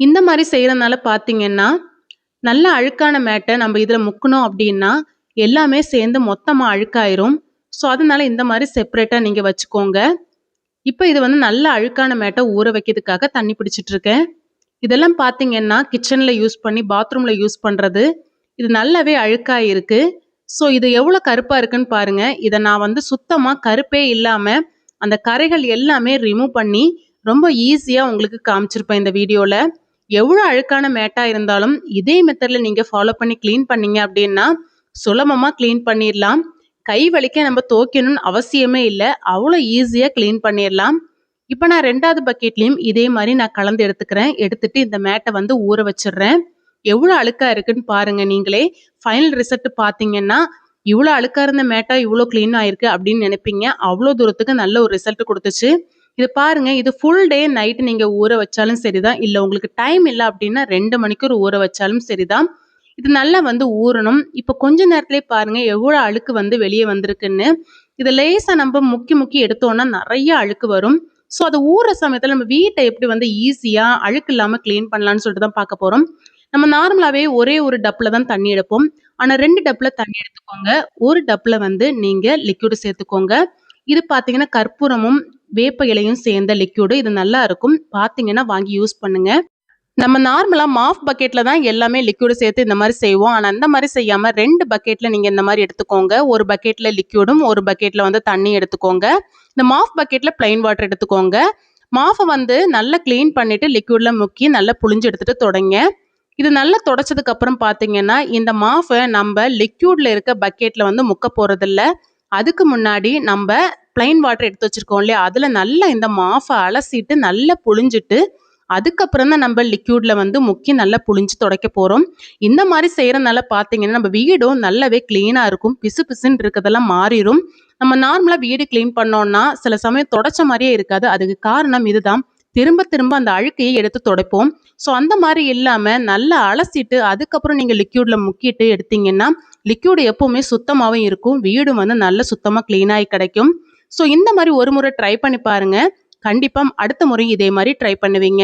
இந்த மாதிரி செய்கிறதுனால பார்த்தீங்கன்னா நல்ல அழுக்கான மேட்டை நம்ம இதில் முக்கணும் அப்படின்னா எல்லாமே சேர்ந்து மொத்தமாக அழுக்காயிரும். ஸோ அதனால இந்த மாதிரி செப்பரேட்டாக நீங்கள் வச்சுக்கோங்க. இப்போ இது வந்து நல்ல அழுக்கான மேட்டை ஊற வைக்கிறதுக்காக தண்ணி பிடிச்சிட்டு இருக்கேன். இதெல்லாம் பார்த்தீங்கன்னா கிச்சனில் யூஸ் பண்ணி பாத்ரூமில் யூஸ் பண்ணுறது. இது நல்லாவே அழுக்காக இருக்குது. ஸோ இது எவ்வளோ கருப்பாக இருக்குன்னு பாருங்கள். இதை நான் வந்து சுத்தமாக கருப்பே இல்லாமல் அந்த கரைகள் எல்லாமே ரிமூவ் பண்ணி ரொம்ப ஈஸியாக உங்களுக்கு காமிச்சிருப்பேன் இந்த வீடியோவில். எவ்வளோ அழுக்கான மேட்டாக இருந்தாலும் இதே மெத்தடில் நீங்கள் ஃபாலோ பண்ணி க்ளீன் பண்ணீங்க அப்படின்னா சுலபமாக க்ளீன் பண்ணிடலாம். கை வலிக்க நம்ம துவைக்கணும்னு அவசியமே இல்லை, அவ்வளோ ஈஸியாக க்ளீன் பண்ணிடலாம். இப்போ நான் 2வது பக்கெட்லேயும் இதே மாதிரி நான் கலந்து எடுத்துக்கிறேன். எடுத்துட்டு இந்த மேட்டை வந்து ஊற வச்சிடுறேன். எவ்வளோ அழுக்காக இருக்குன்னு பாருங்கள் நீங்களே. ஃபைனல் ரிசல்ட் பார்த்தீங்கன்னா இவ்வளோ அழுக்காக இருந்த மேட்டா இவ்வளோ க்ளீன் ஆயிருக்கு அப்படின்னு நினைப்பீங்க. அவ்வளோ தூரத்துக்கு நல்ல ஒரு ரிசல்ட் கொடுத்துச்சு. இது பாருங்கள், இது ஃபுல் டே நைட்டு நீங்கள் ஊற வச்சாலும் சரிதான், இல்லை உங்களுக்கு டைம் இல்லை அப்படின்னா 2 மணிக்கூர் ஊற வச்சாலும் சரிதான். இது நல்லா வந்து ஊறணும். இப்போ கொஞ்ச நேரத்துலேயே பாருங்கள் எவ்வளோ அழுக்கு வந்து வெளியே வந்திருக்குன்னு. இதை லேசாக நம்ம முக்கி எடுத்தோன்னா நிறைய அழுக்கு வரும். ஸோ அது ஊற சமயத்தில் நம்ம வீட்டை எப்படி வந்து ஈஸியாக அழுக்கு இல்லாமல் க்ளீன் பண்ணலான்னு சொல்லிட்டு தான் பார்க்க போகிறோம். நம்ம நார்மலாகவே ஒரே ஒரு டப்பில் தான் தண்ணி எடுப்போம். ஆனால் 2 டப்பில் தண்ணி எடுத்துக்கோங்க. ஒரு டப்பில் வந்து நீங்கள் லிக்யூடு சேர்த்துக்கோங்க. இது பார்த்தீங்கன்னா கற்பூரமும் வேப்ப இலையும் சேர்ந்த லிக்யூடு. இது நல்லா இருக்கும், பார்த்தீங்கன்னா வாங்கி யூஸ் பண்ணுங்க. நம்ம நார்மலாக மாஃப் பக்கெட்டில் தான் எல்லாமே லிக்யூடு சேர்த்து இந்த மாதிரி செய்வோம். ஆனால் அந்த மாதிரி செய்யாமல் 2 பக்கெட்டில் நீங்கள் இந்த மாதிரி எடுத்துக்கோங்க. ஒரு பக்கெட்டில் லிக்யூடும் ஒரு பக்கெட்டில் வந்து தண்ணி எடுத்துக்கோங்க. இந்த மாஃப் பக்கெட்டில் பிளைன் வாட்டர் எடுத்துக்கோங்க. மாஃபை வந்து நல்லா க்ளீன் பண்ணிவிட்டு லிக்யூடில் முக்கி நல்லா புழிஞ்சு எடுத்துகிட்டு தொடங்க. இது நல்லா தொடச்சதுக்கு அப்புறம் பார்த்தீங்கன்னா இந்த மாஃபை நம்ம லிக்யூடில் இருக்க பக்கெட்டில் வந்து முக்க போகிறதில்ல. அதுக்கு முன்னாடி நம்ம பிளைன் வாட்டர் எடுத்து வச்சுருக்கோம் இல்லையா, அதில் நல்லா இந்த மாஃபை அலசிட்டு நல்லா புழிஞ்சிட்டு அதுக்கப்புறம் தான் நம்ம லிக்யூடில் வந்து முக்கி நல்லா புழிஞ்சு துடைக்க போகிறோம். இந்த மாதிரி செய்கிறதுனால பார்த்தீங்கன்னா நம்ம வீடும் நல்லாவே க்ளீனாக இருக்கும். பிசு பிசுன்னு இருக்கிறதெல்லாம் மாறிடும். நம்ம நார்மலாக வீடு க்ளீன் பண்ணோன்னா சில சமயம் தொடச்ச மாதிரியே இருக்காது. அதுக்கு காரணம் இதுதான். திரும்ப திரும்ப அந்த அழுக்கையை எடுத்து துடைப்போம். ஸோ அந்த மாதிரி இல்லாமல் நல்லா அலசிட்டு அதுக்கப்புறம் நீங்கள் லிக்யூடில் முக்கிட்டு எடுத்தீங்கன்னா லிக்யூடு எப்போவுமே சுத்தமாகவும் இருக்கும். வீடும் வந்து நல்ல சுத்தமாக க்ளீனாகி கிடைக்கும். ஸோ இந்த மாதிரி ஒரு முறை ட்ரை பண்ணி பாருங்கள். கண்டிப்பாக அடுத்த முறை இதே மாதிரி ட்ரை பண்ணுவீங்க.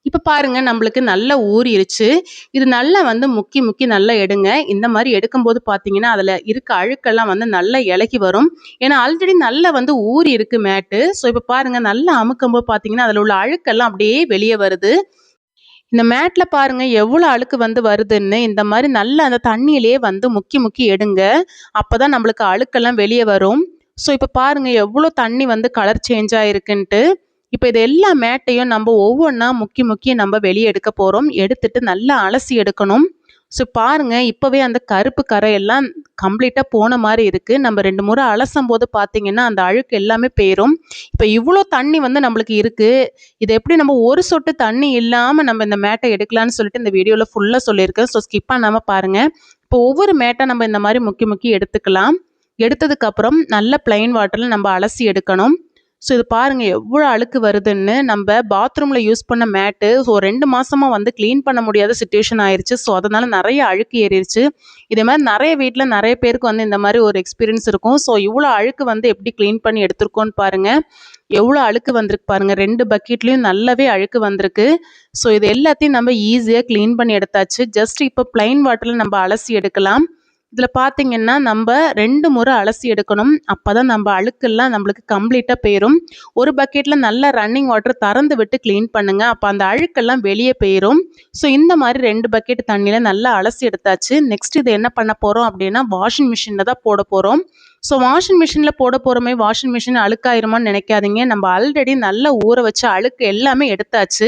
இப்போ பாருங்கள் நம்மளுக்கு நல்லா ஊறிடுச்சு. இது நல்லா வந்து முக்கி நல்லா எடுங்க. இந்த மாதிரி எடுக்கும்போது பார்த்தீங்கன்னா அதில் இருக்க அழுக்கெல்லாம் வந்து நல்லா இலகி வரும். ஏன்னா ஆல்ரெடி நல்லா வந்து ஊறி இருக்குது மேட்டு. ஸோ இப்போ பாருங்கள் நல்லா அமுக்கும்போது பார்த்தீங்கன்னா அதில் உள்ள அழுக்கெல்லாம் அப்படியே வெளியே வருது. இந்த மேட்டில் பாருங்கள் எவ்வளோ அழுக்கு வந்து வருதுன்னு. இந்த மாதிரி நல்லா அந்த தண்ணியிலே வந்து முக்கி எடுங்க. அப்போ தான் நம்மளுக்கு அழுக்கெல்லாம் வெளியே வரும். ஸோ இப்போ பாருங்கள் எவ்வளோ தண்ணி வந்து கலர் சேஞ்ச் ஆகிருக்குன்ட்டு. இப்போ இது எல்லா மேட்டையும் நம்ம ஒவ்வொன்றா முக்கி நம்ம வெளியே எடுக்க போகிறோம். எடுத்துட்டு நல்லா அலசி எடுக்கணும். ஸோ பாருங்கள் இப்போவே அந்த கருப்பு கரையெல்லாம் கம்ப்ளீட்டாக போன மாதிரி இருக்குது. நம்ம 2 முறை அலசும் போது பார்த்தீங்கன்னா அந்த அழுக்கு எல்லாமே போயிடும். இப்போ இவ்வளோ தண்ணி வந்து நம்மளுக்கு இருக்குது. இதை எப்படி நம்ம ஒரு சொட்டு தண்ணி இல்லாமல் நம்ம இந்த மேட்டை எடுக்கலான்னு சொல்லிட்டு இந்த வீடியோவில் ஃபுல்லாக சொல்லியிருக்கேன். ஸோ ஸ்கிப் பண்ணாமல் பாருங்கள். இப்போ ஒவ்வொரு மேட்டை நம்ம இந்த மாதிரி முக்கி எடுத்துக்கலாம். எடுத்ததுக்கப்புறம் நல்ல பிளைன் வாட்டரில் நம்ம அலசி எடுக்கணும். ஸோ இது பாருங்கள் எவ்வளோ அழுக்கு வருதுன்னு. நம்ம பாத்ரூமில் யூஸ் பண்ண மேட்டு ஸோ 2 மாதமாக வந்து க்ளீன் பண்ண முடியாத சுச்சுவேஷன் ஆயிடுச்சு. ஸோ அதனால் நிறைய அழுக்கு ஏறிடுச்சு. இதே மாதிரி நிறைய வீட்டில் நிறைய பேருக்கு வந்து இந்த மாதிரி ஒரு எக்ஸ்பீரியன்ஸ் இருக்கும். ஸோ இவ்வளோ அழுக்கு வந்து எப்படி க்ளீன் பண்ணி எடுத்திருக்கோன்னு பாருங்கள். எவ்வளோ அழுக்கு வந்திருக்கு பாருங்கள். 2 பக்கெட்லேயும் நல்லாவே அழுக்கு வந்திருக்கு. ஸோ இது எல்லாத்தையும் நம்ம ஈஸியாக க்ளீன் பண்ணி எடுத்தாச்சு. ஜஸ்ட் இப்போ ப்ளைன் வாட்டரில் நம்ம அலசி எடுக்கலாம். இதில் பார்த்தீங்கன்னா நம்ம 2 முறை அலசி எடுக்கணும். அப்போ தான் நம்ம அழுக்கெல்லாம் நம்மளுக்கு கம்ப்ளீட்டாக போயிடும். ஒரு பக்கெட்டில் நல்லா ரன்னிங் வாட்டர் திறந்து விட்டு க்ளீன் பண்ணுங்கள். அப்போ அந்த அழுக்கெல்லாம் வெளியே போயிடும். ஸோ இந்த மாதிரி 2 பக்கெட் தண்ணியில் நல்லா அலசி எடுத்தாச்சு. நெக்ஸ்ட் இது என்ன பண்ண போகிறோம் அப்படின்னா வாஷிங் மிஷினில் தான் போட போகிறோம். ஸோ வாஷிங் மிஷினில் போட போகிறோமே வாஷிங் மிஷின் அழுக்காயிருமான்னு நினைக்காதீங்க. நம்ம ஆல்ரெடி நல்லா ஊற வச்ச அழுக்கு எல்லாமே எடுத்தாச்சு.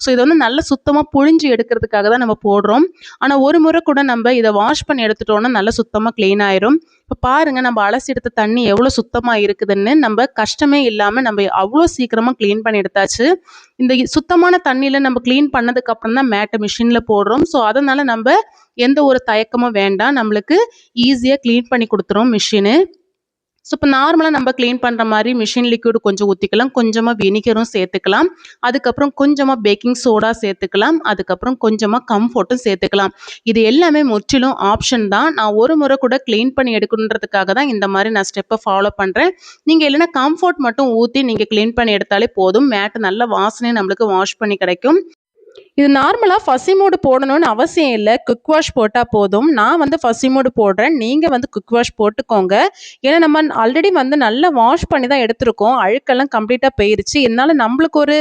ஸோ இது வந்து நல்லா சுத்தமாக புழிஞ்சு எடுக்கிறதுக்காக தான் நம்ம போடுறோம். ஆனால் ஒரு முறை கூட நம்ம இதை வாஷ் பண்ணி எடுத்துட்டோன்னா நல்லா சுத்தமாக க்ளீன் ஆயிரும். இப்போ பாருங்கள் நம்ம அலசி எடுத்த தண்ணி எவ்வளோ சுத்தமாக இருக்குதுன்னு. நம்ம கஷ்டமே இல்லாமல் நம்ம அவ்வளோ சீக்கிரமாக க்ளீன் பண்ணி எடுத்தாச்சு. இந்த சுத்தமான தண்ணியில் நம்ம க்ளீன் பண்ணதுக்கப்புறம் தான் மேட்டை மிஷினில் போடுறோம். ஸோ அதனால் நம்ம எந்த ஒரு தயக்கமும் வேண்டாம். நம்மளுக்கு ஈஸியாக க்ளீன் பண்ணி கொடுத்துரும் மிஷினு. ஸோ இப்போ நார்மலாக நம்ம க்ளீன் பண்ணுற மாதிரி மிஷின் லிக்விட் கொஞ்சம் ஊற்றிக்கலாம். கொஞ்சமாக வினிகரும் சேர்த்துக்கலாம். அதுக்கப்புறம் கொஞ்சமாக பேக்கிங் சோடா சேர்த்துக்கலாம். அதுக்கப்புறம் கொஞ்சமாக கம்ஃபர்ட்டும் சேர்த்துக்கலாம். இது எல்லாமே முற்றிலும் ஆப்ஷன் தான். நான் ஒரு முறை கூட க்ளீன் பண்ணி எடுக்கணுன்றதுக்காக தான் இந்த மாதிரி நான் ஸ்டெப்பை ஃபாலோ பண்ணுறேன். நீங்கள் இல்லைன்னா கம்ஃபர்ட் மட்டும் ஊற்றி நீங்கள் க்ளீன் பண்ணி எடுத்தாலே போதும். மேட்டு நல்ல வாசனையை நம்மளுக்கு வாஷ் பண்ணி கிடைக்கும். இது நார்மலாக ஃபஸி மோடு போடணும்னு அவசியம் இல்லை. குக் வாஷ் போட்டால் போதும். நான் வந்து ஃபஸி மோடு போடுறேன். நீங்கள் வந்து குக் வாஷ் போட்டுக்கோங்க. ஏன்னா நம்ம ஆல்ரெடி வந்து நல்லா வாஷ் பண்ணி தான் எடுத்திருக்கோம். அழுக்கெல்லாம் கம்ப்ளீட்டாக போயிருச்சு. இருந்தாலும் நம்மளுக்கு ஒரு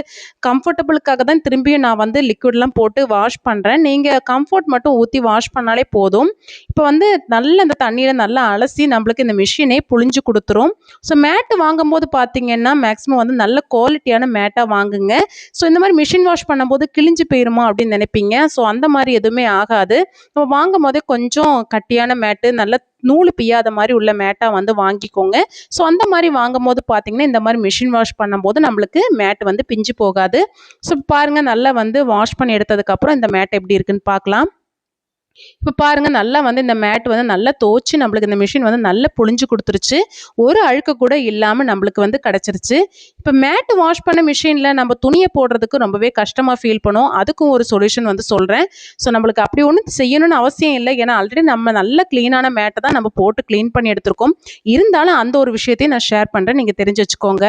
கம்ஃபர்டபுளுக்காக தான் திரும்பியும் நான் வந்து லிக்விட்லாம் போட்டு வாஷ் பண்ணுறேன். நீங்கள் கம்ஃபர்ட் மட்டும் ஊற்றி வாஷ் பண்ணாலே போதும். இப்போ வந்து நல்லா இந்த தண்ணியில் நல்லா அலசி நம்மளுக்கு இந்த மிஷினே புழிஞ்சு கொடுத்துரும். ஸோ மேட்டு வாங்கும்போது பார்த்தீங்கன்னா மேக்ஸிமம் வந்து நல்ல குவாலிட்டியான மேட்டாக வாங்குங்க. ஸோ இந்த மாதிரி மிஷின் வாஷ் பண்ணும்போது கிழிஞ்சு போயிருமா அப்படின்னு நினைப்பீங்க. ஸோ அந்த மாதிரி எதுவுமே ஆகாது. நம்ம வாங்கும் போதே கொஞ்சம் கட்டியான மேட்டு நல்ல நூல் பிய்யாத மாதிரி உள்ள மேட்டாக வந்து வாங்கிக்கோங்க. ஸோ அந்த மாதிரி வாங்கும் போது பார்த்தீங்கன்னா இந்த மாதிரி மிஷின் வாஷ் பண்ணும்போது நம்மளுக்கு மேட் வந்து பிஞ்சு போகாது. ஸோ பாருங்கள் நல்லா வந்து வாஷ் பண்ணி எடுத்ததுக்கப்புறம் இந்த மேட் எப்படி இருக்குன்னு பார்க்கலாம். இப்போ பாருங்கள் நல்லா வந்து இந்த மேட் வந்து நல்லா துவச்சி நம்மளுக்கு இந்த மிஷின் வந்து நல்லா புழிஞ்சு கொடுத்துருச்சு. ஒரு அழுக்கு கூட இல்லாமல் நம்மளுக்கு வந்து கிடச்சிருச்சு. இப்போ மேட்டு வாஷ் பண்ண மிஷினில் நம்ம துணியை போடுறதுக்கு ரொம்பவே கஷ்டமாக ஃபீல் பண்ணும். அதுக்கும் ஒரு சொல்யூஷன் வந்து சொல்கிறேன். ஸோ நம்மளுக்கு அப்படி ஒன்றும் செய்யணும்னு அவசியம் இல்லை. ஏன்னா ஆல்ரெடி நம்ம நல்ல க்ளீனான மேட்டை தான் நம்ம போட்டு க்ளீன் பண்ணி எடுத்திருக்கோம். இருந்தாலும் அந்த ஒரு விஷயத்தையும் நான் ஷேர் பண்ணுறேன். நீங்கள் தெரிஞ்சு வச்சுக்கோங்க.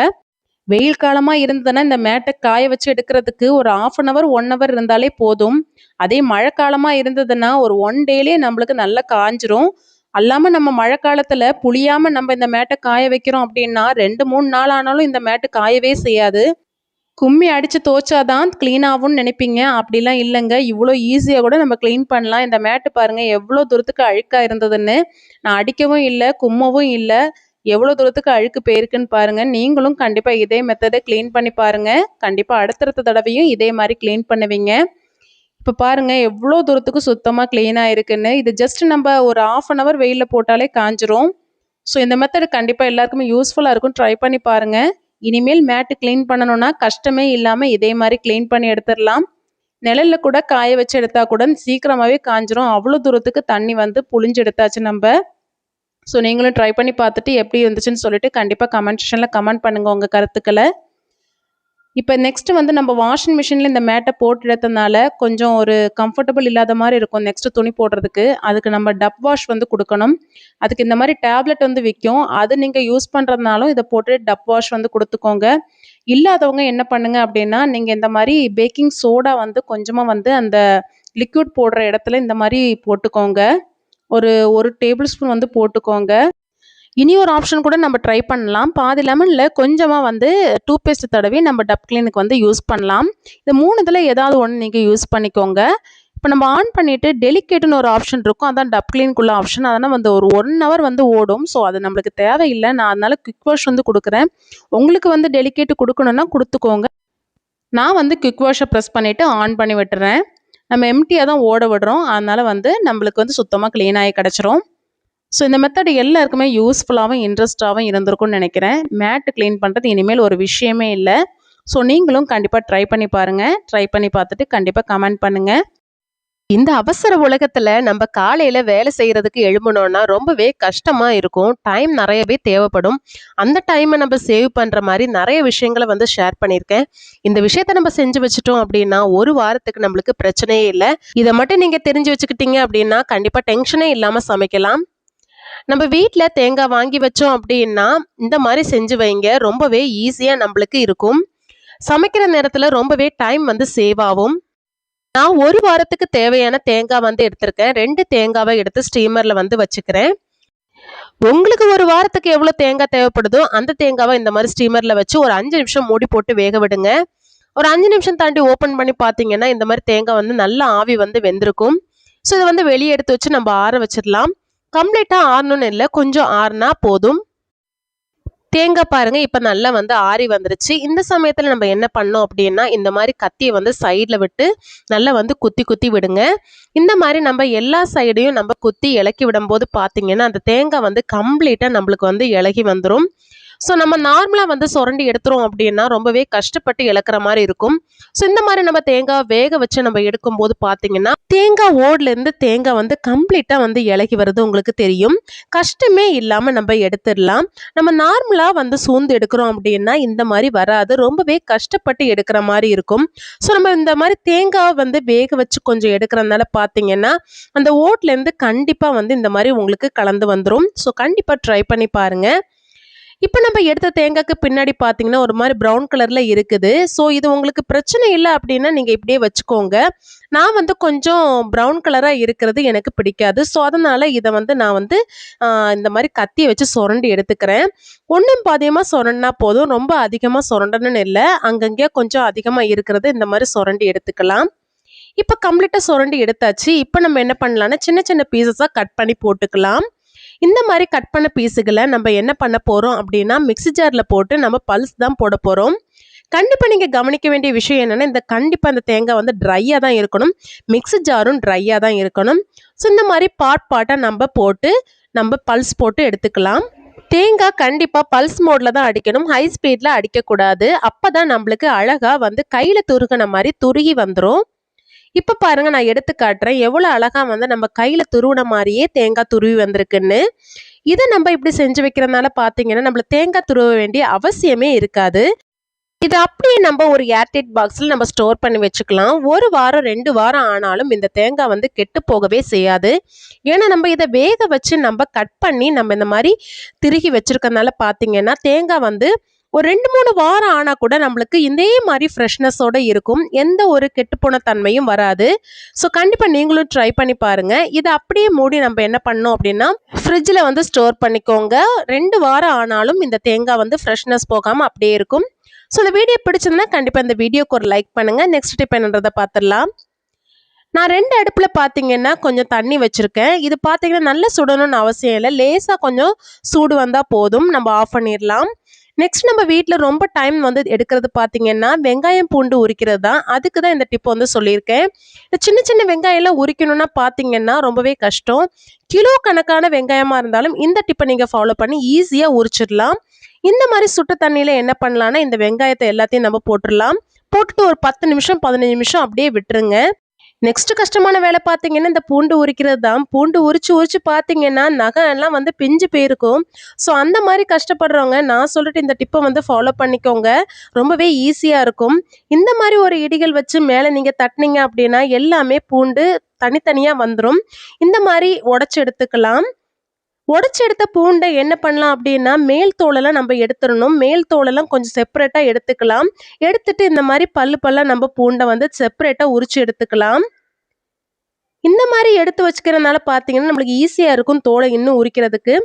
வெயில் காலமாக இருந்ததுன்னா இந்த மேட்டை காய வச்சு எடுக்கிறதுக்கு ஒரு 1/2 hour 1 hour இருந்தாலே போதும். அதே மழை காலமாக இருந்ததுன்னா ஒரு 1 டேலே நம்மளுக்கு நல்லா காஞ்சிரும். அல்லாமல் நம்ம மழை காலத்தில் புளியாமல் நம்ம இந்த மேட்டை காய வைக்கிறோம் அப்படின்னா 2-3 நாள் ஆனாலும் இந்த மேட்டு காயவே செய்யாது. கும்மி அடித்து துவைச்சாதான் க்ளீன் ஆகும்னு நினைப்பீங்க. அப்படிலாம் இல்லைங்க. இவ்வளோ ஈஸியாக கூட நம்ம க்ளீன் பண்ணலாம். இந்த மேட்டு பாருங்கள் எவ்வளோ தூரத்துக்கு அழுக்காக இருந்ததுன்னு. நான் அடிக்கவும் இல்லை, கும்மவும் இல்லை. எவ்வளோ தூரத்துக்கு அழுக்கு போயிருக்குன்னு பாருங்கள். நீங்களும் கண்டிப்பாக இதே மெத்தடை க்ளீன் பண்ணி பாருங்கள். கண்டிப்பாக அடுத்தடுத்த தடவையும் இதே மாதிரி க்ளீன் பண்ணுவீங்க. இப்போ பாருங்கள் எவ்வளோ தூரத்துக்கு சுத்தமாக க்ளீனாக இருக்குன்னு. இது ஜஸ்ட் நம்ம ஒரு 1/2 hour வெயிலில் போட்டாலே காஞ்சிரும். ஸோ இந்த மெத்தடு கண்டிப்பாக எல்லாருக்குமே யூஸ்ஃபுல்லாக இருக்கும். ட்ரை பண்ணி பாருங்கள். இனிமேல் மேட்டு க்ளீன் பண்ணணுன்னா கஷ்டமே இல்லாமல் இதே மாதிரி க்ளீன் பண்ணி எடுத்துடலாம். நிழலில் கூட காய வச்சு எடுத்தால் கூட சீக்கிரமாகவே காஞ்சிரும். அவ்வளோ தூரத்துக்கு தண்ணி வந்து புழிஞ்சு எடுத்தாச்சு நம்ம. ஸோ நீங்களும் ட்ரை பண்ணி பார்த்துட்டு எப்படி இருந்துச்சுன்னு சொல்லிட்டு கண்டிப்பாக கமெண்ட் செக்ஷனில் கமெண்ட் பண்ணுங்கள் உங்கள் கருத்துக்களை. இப்போ நெக்ஸ்ட்டு வந்து நம்ம வாஷிங் மிஷினில் இந்த மேட்டை போட்டு எடுத்ததுனால கொஞ்சம் ஒரு கம்ஃபர்டபுள் இல்லாத மாதிரி இருக்கும் நெக்ஸ்ட்டு துணி போடுறதுக்கு. அதுக்கு நம்ம டப் வாஷ் வந்து கொடுக்கணும். அதுக்கு இந்த மாதிரி டேப்லெட் வந்து விற்கும். அது நீங்கள் யூஸ் பண்ணுறதுனாலும் இதை போட்டு டப் வாஷ் வந்து கொடுத்துக்கோங்க. இல்லாதவங்க என்ன பண்ணுங்க அப்படின்னா நீங்கள் இந்த மாதிரி பேக்கிங் சோடா வந்து கொஞ்சமாக வந்து அந்த லிக்விட் போடுற இடத்துல இந்த மாதிரி போட்டுக்கோங்க. ஒரு டேபிள் ஸ்பூன் வந்து போட்டுக்கோங்க. இனி ஒரு ஆப்ஷன் கூட நம்ம ட்ரை பண்ணலாம். பாதி லெமனில் கொஞ்சமாக வந்து டூத்பேஸ்ட் தடவி நம்ம டப் கிளீனுக்கு வந்து யூஸ் பண்ணலாம். இது 3 இதில் ஏதாவது ஒன்று நீங்கள் யூஸ் பண்ணிக்கோங்க. இப்போ நம்ம ஆன் பண்ணிவிட்டு டெலிகேட்டுன்னு ஒரு ஆப்ஷன் இருக்கும். அதான் டப் கிளீனுக்குள்ள ஆப்ஷன். அதனால் வந்து ஒரு 1 hour வந்து ஓடும். ஸோ அது நம்மளுக்கு தேவையில்லை. நான் அதனால் குவிக் வாஷ் வந்து கொடுக்குறேன். உங்களுக்கு வந்து டெலிகேட்டு கொடுக்கணுன்னா கொடுத்துக்கோங்க. நான் வந்து குவிக் வாஷை ப்ரெஸ் பண்ணிவிட்டு ஆன் பண்ணி விட்டுறேன். நம்ம எம்டியாக தான் ஓட விடுறோம். அதனால் வந்து நம்மளுக்கு வந்து சுத்தமாக க்ளீனாகி கிடச்சிரும். ஸோ இந்த மெத்தட் எல்லாருக்குமே யூஸ்ஃபுல்லாகவும் இன்ட்ரெஸ்டாகவும் இருந்திருக்கும்னு நினைக்கிறேன். மேட்டு க்ளீன் பண்ணுறது இனிமேல் ஒரு விஷயமே இல்லை. ஸோ நீங்களும் கண்டிப்பாக ட்ரை பண்ணி பாருங்கள். ட்ரை பண்ணி பார்த்துட்டு கண்டிப்பாக கமெண்ட் பண்ணுங்கள். இந்த அவசர உலகத்துல நம்ம காலையில வேலை செய்யறதுக்கு எழும்பணும்னா ரொம்பவே கஷ்டமா இருக்கும். டைம் நிறையவே தேவைப்படும். அந்த டைமை நம்ம சேவ் பண்ற மாதிரி நிறைய விஷயங்களை வந்து ஷேர் பண்ணியிருக்கேன். இந்த விஷயத்த நம்ம செஞ்சு வச்சுட்டோம் அப்படின்னா ஒரு வாரத்துக்கு நம்மளுக்கு பிரச்சனையே இல்லை. இதை மட்டும் நீங்க தெரிஞ்சு வச்சுக்கிட்டீங்க அப்படின்னா கண்டிப்பா டென்ஷனே இல்லாம சமைக்கலாம். நம்ம வீட்டில் தேங்காய் வாங்கி வச்சோம் அப்படின்னா இந்த மாதிரி செஞ்சு வைங்க. ரொம்பவே ஈஸியா நம்மளுக்கு இருக்கும். சமைக்கிற நேரத்துல ரொம்பவே டைம் வந்து சேவ் ஆகும். நான் ஒரு வாரத்துக்கு தேவையான தேங்காய் வந்து எடுத்திருக்கேன். 2 தேங்காவை எடுத்து ஸ்டீமர்ல வந்து வச்சுக்கிறேன். உங்களுக்கு ஒரு வாரத்துக்கு எவ்வளோ தேங்காய் தேவைப்படுதோ அந்த தேங்காவை இந்த மாதிரி ஸ்டீமர்ல வச்சு ஒரு 5 நிமிஷம் மூடி போட்டு வேக விடுங்க. ஒரு 5 நிமிஷம் தாண்டி ஓப்பன் பண்ணி பார்த்தீங்கன்னா இந்த மாதிரி தேங்காய் வந்து நல்லா ஆவி வந்து வெந்திருக்கும். ஸோ இதை வந்து வெளியே எடுத்து வச்சு நம்ம ஆற வச்சிடலாம். கம்ப்ளீட்டாக ஆறணும்னு இல்லை, கொஞ்சம் ஆறுனா போதும். தேங்காய் பாருங்க இப்போ நல்லா வந்து ஆறி வந்துருச்சு. இந்த சமயத்தில் நம்ம என்ன பண்ணோம் அப்படின்னா இந்த மாதிரி கத்தியை வந்து சைடில் விட்டு நல்லா வந்து குத்தி குத்தி விடுங்க. இந்த மாதிரி நம்ம எல்லா சைடையும் நம்ம குத்தி இலக்கி விடும்போது பார்த்தீங்கன்னா அந்த தேங்காய் வந்து கம்ப்ளீட்டாக நம்மளுக்கு வந்து இலகி வந்துடும். ஸோ நம்ம நார்மலாக வந்து சுரண்டி எடுத்துரும் அப்படின்னா ரொம்பவே கஷ்டப்பட்டு இழக்கிற மாதிரி இருக்கும். ஸோ இந்த மாதிரி நம்ம தேங்காய் வேக வச்சு நம்ம எடுக்கும்போது பார்த்தீங்கன்னா தேங்காய் ஓட்லேருந்து தேங்காய் வந்து கம்ப்ளீட்டாக வந்து இலகி வருது உங்களுக்கு தெரியும். கஷ்டமே இல்லாமல் நம்ம எடுத்துடலாம். நம்ம நார்மலாக வந்து சூழ்ந்து எடுக்கிறோம் அப்படின்னா இந்த மாதிரி வராது. ரொம்பவே கஷ்டப்பட்டு எடுக்கிற மாதிரி இருக்கும். ஸோ நம்ம இந்த மாதிரி தேங்காய் வந்து வேக வச்சு கொஞ்சம் எடுக்கிறதுனால பார்த்தீங்கன்னா அந்த ஓட்லேருந்து கண்டிப்பாக வந்து இந்த மாதிரி உங்களுக்கு கலந்து வந்துடும். ஸோ கண்டிப்பாக ட்ரை பண்ணி பாருங்கள். இப்போ நம்ம எடுத்த தேங்காய்க்கு பின்னாடி பார்த்தீங்கன்னா ஒரு மாதிரி ப்ரௌன் கலரில் இருக்குது. ஸோ இது உங்களுக்கு பிரச்சனை இல்லை அப்படின்னா நீங்கள் இப்படியே வச்சுக்கோங்க. நான் வந்து கொஞ்சம் ப்ரௌன் கலராக இருக்கிறது எனக்கு பிடிக்காது. ஸோ அதனால் இதை வந்து நான் வந்து இந்த மாதிரி கத்தியை வச்சு சுரண்டி எடுத்துக்கிறேன். ஒன்றும் பாதியமாக சுரண்டினா போதும், ரொம்ப அதிகமாக சுரண்டணும்னு இல்லை. அங்கங்கே கொஞ்சம் அதிகமாக இருக்கிறது இந்த மாதிரி சுரண்டி எடுத்துக்கலாம். இப்போ கம்ப்ளீட்டாக சுரண்டி எடுத்தாச்சு. இப்போ நம்ம என்ன பண்ணலாம்னா சின்ன சின்ன பீசஸாக கட் பண்ணி போட்டுக்கலாம். இந்த மாதிரி கட் பண்ண பீஸுகளை நம்ம என்ன பண்ண போகிறோம் அப்படின்னா மிக்ஸி ஜாரில் போட்டு நம்ம பல்ஸ் தான் போட போகிறோம். கண்டிப்பாக நீங்கள் கவனிக்க வேண்டிய விஷயம் என்னென்னா கண்டிப்பாக அந்த தேங்காய் வந்து ட்ரையாக தான் இருக்கணும். மிக்ஸி ஜாரும் ட்ரையாக தான் இருக்கணும். ஸோ இந்த மாதிரி பாட்டாக நம்ம போட்டு நம்ம பல்ஸ் போட்டு எடுத்துக்கலாம். தேங்காய் கண்டிப்பாக பல்ஸ் மோடில் தான் அடிக்கணும், ஹை ஸ்பீடில் அடிக்கக்கூடாது. அப்போ தான் நம்மளுக்கு அழகாக வந்து கையில் துருகின மாதிரி துருகி வந்துடும். இப்போ பாருங்க நான் எடுத்து காட்டுறேன் எவ்வளோ அழகா வந்து நம்ம கையில் துருவின மாதிரியே தேங்காய் துருவி வந்திருக்குன்னு. இதை நம்ம இப்படி செஞ்சு வைக்கிறதுனால பார்த்தீங்கன்னா நம்மளுக்கு தேங்காய் துருவ வேண்டிய அவசியமே இருக்காது. இது அப்படியே நம்ம ஒரு ஏர்டைட் பாக்ஸில் நம்ம ஸ்டோர் பண்ணி வச்சுக்கலாம். 1 வாரம் 2 வாரம் ஆனாலும் இந்த தேங்காய் வந்து கெட்டு போகவே செய்யாது. ஏன்னா நம்ம இதை வேக வச்சு நம்ம கட் பண்ணி நம்ம இந்த மாதிரி திருகி வச்சிருக்கறதுனால பார்த்தீங்கன்னா தேங்காய் வந்து ஒரு 2-3 வாரம் ஆனால் கூட நம்மளுக்கு இதே மாதிரி ஃப்ரெஷ்னஸோடு இருக்கும். எந்த ஒரு கெட்டுப்போன தன்மையும் வராது. ஸோ கண்டிப்பாக நீங்களும் ட்ரை பண்ணி பாருங்கள். இதை அப்படியே மூடி நம்ம என்ன பண்ணோம் அப்படின்னா ஃப்ரிட்ஜில் வந்து ஸ்டோர் பண்ணிக்கோங்க. 2 வாரம் ஆனாலும் இந்த தேங்காய் வந்து ஃப்ரெஷ்னஸ் போகாமல் அப்படியே இருக்கும். ஸோ இந்த வீடியோ பிடிச்சிருந்தா கண்டிப்பாக இந்த வீடியோக்கு ஒரு லைக் பண்ணுங்கள். நெக்ஸ்ட் டிப் என்னன்றதை பார்த்துடலாம். நான் 2 அடுப்பில் பார்த்தீங்கன்னா கொஞ்சம் தண்ணி வச்சுருக்கேன். இது பார்த்தீங்கன்னா நல்லா சுடணும்னு அவசியம் இல்லை, லேசாக கொஞ்சம் சூடு வந்தால் போதும், நம்ம ஆஃப் பண்ணிடலாம். நெக்ஸ்ட் நம்ம வீட்டில் ரொம்ப டைம் வந்து எடுக்கிறது பார்த்தீங்கன்னா வெங்காயம் பூண்டு உரிக்கிறது தான். அதுக்கு தான் இந்த டிப் வந்து சொல்லியிருக்கேன். இந்த சின்ன சின்ன வெங்காயம்லாம் உரிக்கணும்னா பார்த்தீங்கன்னா ரொம்பவே கஷ்டம். கிலோ கணக்கான வெங்காயமாக இருந்தாலும் இந்த டிப்பை நீங்கள் ஃபாலோ பண்ணி ஈஸியாக உரிச்சிடலாம். இந்த மாதிரி சுட்ட தண்ணியில் என்ன பண்ணலான்னா இந்த வெங்காயத்தை எல்லாத்தையும் நம்ம போட்டுடலாம். போட்டுட்டு ஒரு 10 நிமிஷம் 15 நிமிஷம் அப்படியே விட்டுருங்க. நெக்ஸ்ட் கஷ்டமான வேலை பார்த்தீங்கன்னா இந்த பூண்டு உரிக்கிறது தான். பூண்டு உரிச்சு பார்த்தீங்கன்னா நகை எல்லாம் வந்து பிஞ்சு போயிருக்கும். ஸோ அந்த மாதிரி கஷ்டப்படுறவங்க நான் சொல்லிட்டு இந்த டிப்பை வந்து ஃபாலோ பண்ணிக்கோங்க. ரொம்பவே ஈஸியாக இருக்கும். இந்த மாதிரி ஒரு இடிகள் வச்சு மேலே நீங்கள் தட்டினீங்க அப்படின்னா எல்லாமே பூண்டு தனித்தனியாக வந்துடும். இந்த மாதிரி உடச்சி எடுத்துக்கலாம். உடச்சி எடுத்த பூண்டை என்ன பண்ணலாம் அப்படின்னா மேல் தோலெல்லாம் நம்ம எடுத்துடணும். மேல் தோலெல்லாம் கொஞ்சம் செப்பரேட்டாக எடுத்துக்கலாம். எடுத்துட்டு இந்த மாதிரி பல்லாக நம்ம பூண்டை வந்து செப்பரேட்டாக உரிச்சு எடுத்துக்கலாம். இந்த மாதிரி எடுத்து வச்சுக்கிறதுனால பார்த்தீங்கன்னா நம்மளுக்கு ஈஸியாக இருக்கும் தோலை இன்னும் உரிக்கிறதுக்கு.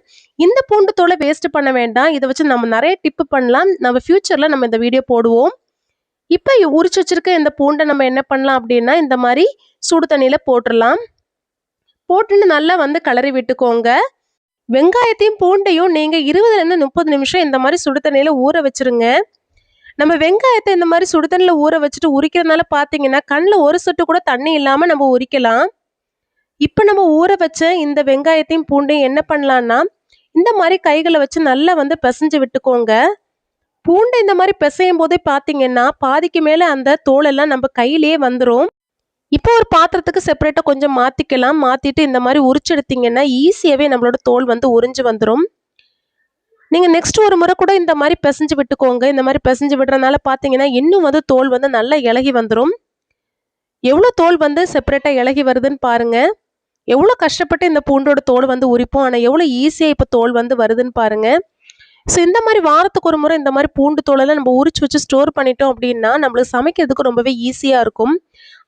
இந்த பூண்டு தோலை வேஸ்ட் பண்ண வேண்டாம். இதை வச்சு நம்ம நிறைய டிப்பு பண்ணலாம். நம்ம ஃப்யூச்சரில் நம்ம இந்த வீடியோ போடுவோம். இப்போ உரிச்சு வச்சிருக்க இந்த பூண்டை நம்ம என்ன பண்ணலாம் அப்படின்னா இந்த மாதிரி சுடு தண்ணியில் போட்டுடலாம். போட்டுன்னு நல்லா வந்து கிளறி விட்டுக்கோங்க. வெங்காயத்தையும் பூண்டையும் நீங்கள் 20-30 நிமிஷம் இந்த மாதிரி சுடு தண்ணியில் ஊற வச்சுருங்க. நம்ம வெங்காயத்தை இந்த மாதிரி சுடு தண்ணியில் ஊற வச்சுட்டு உரிக்கிறதுனால பார்த்தீங்கன்னா கண்ணில் ஒரு சொட்டு கூட தண்ணி இல்லாமல் நம்ம உரிக்கலாம். இப்போ நம்ம ஊற வச்ச இந்த வெங்காயத்தையும் பூண்டையும் என்ன பண்ணலான்னா இந்த மாதிரி கைகளை வச்சு நல்லா வந்து பிசைஞ்சு விட்டுக்கோங்க. பூண்டை இந்த மாதிரி பிசையும் போதே பார்த்தீங்கன்னா பாதிக்கு மேலே அந்த தோலெல்லாம் நம்ம கையிலேயே வந்துடும். இப்போ ஒரு பாத்திரத்துக்கு செப்பரேட்டாக கொஞ்சம் மாற்றிக்கலாம். மாற்றிட்டு இந்த மாதிரி உரிச்சு எடுத்தீங்கன்னா ஈஸியாகவே நம்மளோட தோல் வந்து உறிஞ்சு வந்துடும். நீங்கள் நெக்ஸ்ட் ஒரு முறை கூட இந்த மாதிரி பிசைஞ்சு விட்டுக்கோங்க. இந்த மாதிரி பிசைஞ்சு விடுறதுனால பார்த்தீங்கன்னா இன்னும் வந்து தோல் வந்து நல்லா இலகி வந்துடும். எவ்வளோ தோல் வந்து செப்பரேட்டாக இலகி வருதுன்னு பாருங்கள். எவ்வளோ கஷ்டப்பட்டு இந்த பூண்டோட தோல் வந்து உரிப்போம், ஆனால் எவ்வளோ ஈஸியாக இப்போ தோல் வந்து வருதுன்னு பாருங்கள். ஸோ இந்த மாதிரி வாரத்துக்கு ஒரு முறை இந்த மாதிரி பூண்டு தோலெல்லாம் நம்ம உரிச்சு வச்சு ஸ்டோர் பண்ணிட்டோம் அப்படின்னா நம்மளுக்கு சமைக்கிறதுக்கு ரொம்பவே ஈஸியாக இருக்கும்.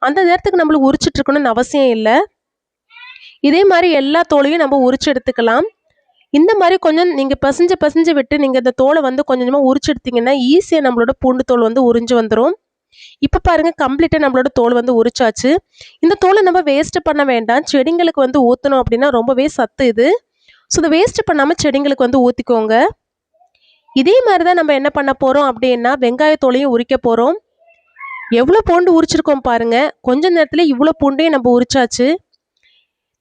அந்த நேரத்துக்கு நம்மளுக்கு உரிச்சிட்டு இருக்கணும்னு அவசியம் இல்லை. இதே மாதிரி எல்லா தோலையும் நம்ம உரிச்சு எடுத்துக்கலாம். இந்த மாதிரி கொஞ்சம் நீங்கள் பிசைஞ்சு விட்டு நீங்கள் இந்த தோலை வந்து கொஞ்சம் கொஞ்சமாக உரிச்சு எடுத்தீங்கன்னா ஈஸியாக நம்மளோட பூண்டு தோல் வந்து உறிஞ்சு வந்துடும். இப்போ பாருங்கள், கம்ப்ளீட்டாக நம்மளோட தோல் வந்து உரிச்சாச்சு. இந்த தோலை நம்ம வேஸ்ட்டு பண்ண வேண்டாம். செடிங்களுக்கு வந்து ஊற்றணும் அப்படின்னா ரொம்பவே சத்து இது. ஸோ இதை வேஸ்ட்டு பண்ணாமல் செடிங்களுக்கு வந்து ஊற்றிக்கோங்க. இதே மாதிரி தான் நம்ம என்ன பண்ண போகிறோம் அப்படின்னா வெங்காயத்தோலையும் உரிக்க போகிறோம். எவ்வளோ பூண்டு உரிச்சிருக்கோம் பாருங்கள். கொஞ்ச நேரத்தில் இவ்வளோ பூண்டையும் நம்ம உரிச்சாச்சு.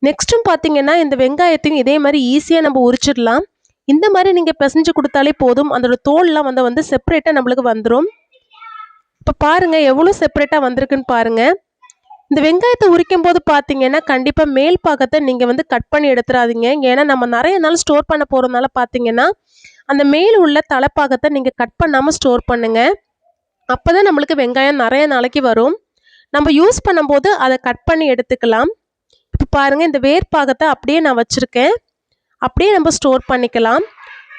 நெக்ஸ்ட்டும் பார்த்தீங்கன்னா இந்த வெங்காயத்தையும் இதே மாதிரி ஈஸியாக நம்ம உரிச்சிடலாம். இந்த மாதிரி நீங்கள் பிசைஞ்சு கொடுத்தாலே போதும். அதோட தோல்லாம் வந்து செப்பரேட்டாக நம்மளுக்கு வந்துடும். இப்போ பாருங்கள் எவ்வளோ செப்பரேட்டாக வந்திருக்குன்னு பாருங்கள். இந்த வெங்காயத்தை உரிக்கும் போது பார்த்தீங்கன்னா கண்டிப்பாக மேல் பாகத்தை நீங்கள் வந்து கட் பண்ணி எடுத்துடாதீங்க. ஏன்னா நம்ம நிறைய நாள் ஸ்டோர் பண்ண போகிறதுனால பார்த்தீங்கன்னா அந்த மேல் உள்ள தலைப்பாகத்தை நீங்கள் கட் பண்ணாமல் ஸ்டோர் பண்ணுங்கள். அப்போ தான் நம்மளுக்கு வெங்காயம் நிறைய நாளைக்கு வரும். நம்ம யூஸ் பண்ணும்போது அதை கட் பண்ணி எடுத்துக்கலாம். இப்போ பாருங்கள், இந்த வேர்பாகத்தை அப்படியே நான் வச்சுருக்கேன். அப்படியே நம்ம ஸ்டோர் பண்ணிக்கலாம்.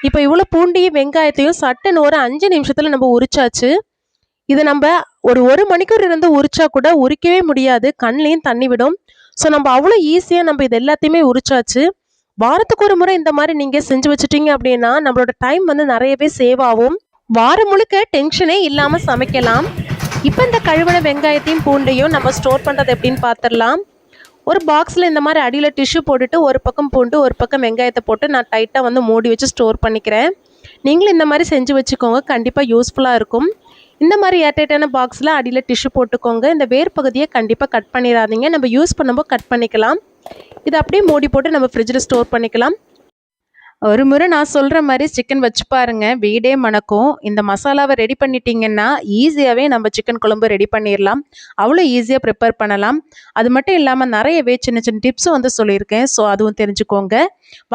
இப்போ இவ்வளோ பூண்டையும் வெங்காயத்தையும் சட்டுன்னு ஒரு 5 நிமிஷத்தில் நம்ம உரிச்சாச்சு. இது நம்ம ஒரு மணிக்கூர் இருந்து உரிச்சா கூட உரிக்கவே முடியாது, கண்லேயும் தண்ணி விடும். ஸோ நம்ம அவ்வளோ ஈஸியாக நம்ம இது எல்லாத்தையுமே உரிச்சாச்சு. வாரத்துக்கு ஒரு முறை இந்த மாதிரி நீங்கள் செஞ்சு வச்சுட்டீங்க அப்படின்னா நம்மளோட டைம் வந்து நிறையவே சேவ் ஆகும். வாரம் முழுக்க டென்ஷனே இல்லாமல் சமைக்கலாம். இப்போ இந்த கழுவின வெங்காயத்தையும் பூண்டையும் நம்ம ஸ்டோர் பண்ணுறது எப்படின்னு பார்த்துடலாம். ஒரு பாக்ஸில் இந்த மாதிரி அடியில் டிஷ்யூ போட்டுட்டு ஒரு பக்கம் பூண்டு ஒரு பக்கம் வெங்காயத்தை போட்டு நான் டைட்டாக வந்து மூடி வச்சு ஸ்டோர் பண்ணிக்கிறேன். நீங்களும் இந்த மாதிரி செஞ்சு வச்சுக்கோங்க, கண்டிப்பாக யூஸ்ஃபுல்லாக இருக்கும். இந்த மாதிரி ஏர்டைட்டான பாக்ஸில் அடியில் டிஷ்யூ போட்டுக்கோங்க. இந்த வேர் பகுதியை கண்டிப்பாக கட் பண்ணிடாதீங்க. நம்ம யூஸ் பண்ணும்போது கட் பண்ணிக்கலாம். இதை அப்படியே மூடி போட்டு நம்ம ஃப்ரிட்ஜில் ஸ்டோர் பண்ணிக்கலாம். ஒரு முறை நான் சொல்கிற மாதிரி சிக்கன் வச்சு பாருங்க, வீடே மணக்கும். இந்த மசாலாவை ரெடி பண்ணிட்டீங்கன்னா ஈஸியாகவே நம்ம சிக்கன் குழம்பு ரெடி பண்ணிடலாம். அவ்வளோ ஈஸியாக ப்ரிப்பேர் பண்ணலாம். அது மட்டும் இல்லாமல் நிறையவே சின்ன சின்ன டிப்ஸும் வந்து சொல்லியிருக்கேன். ஸோ அதுவும் தெரிஞ்சுக்கோங்க.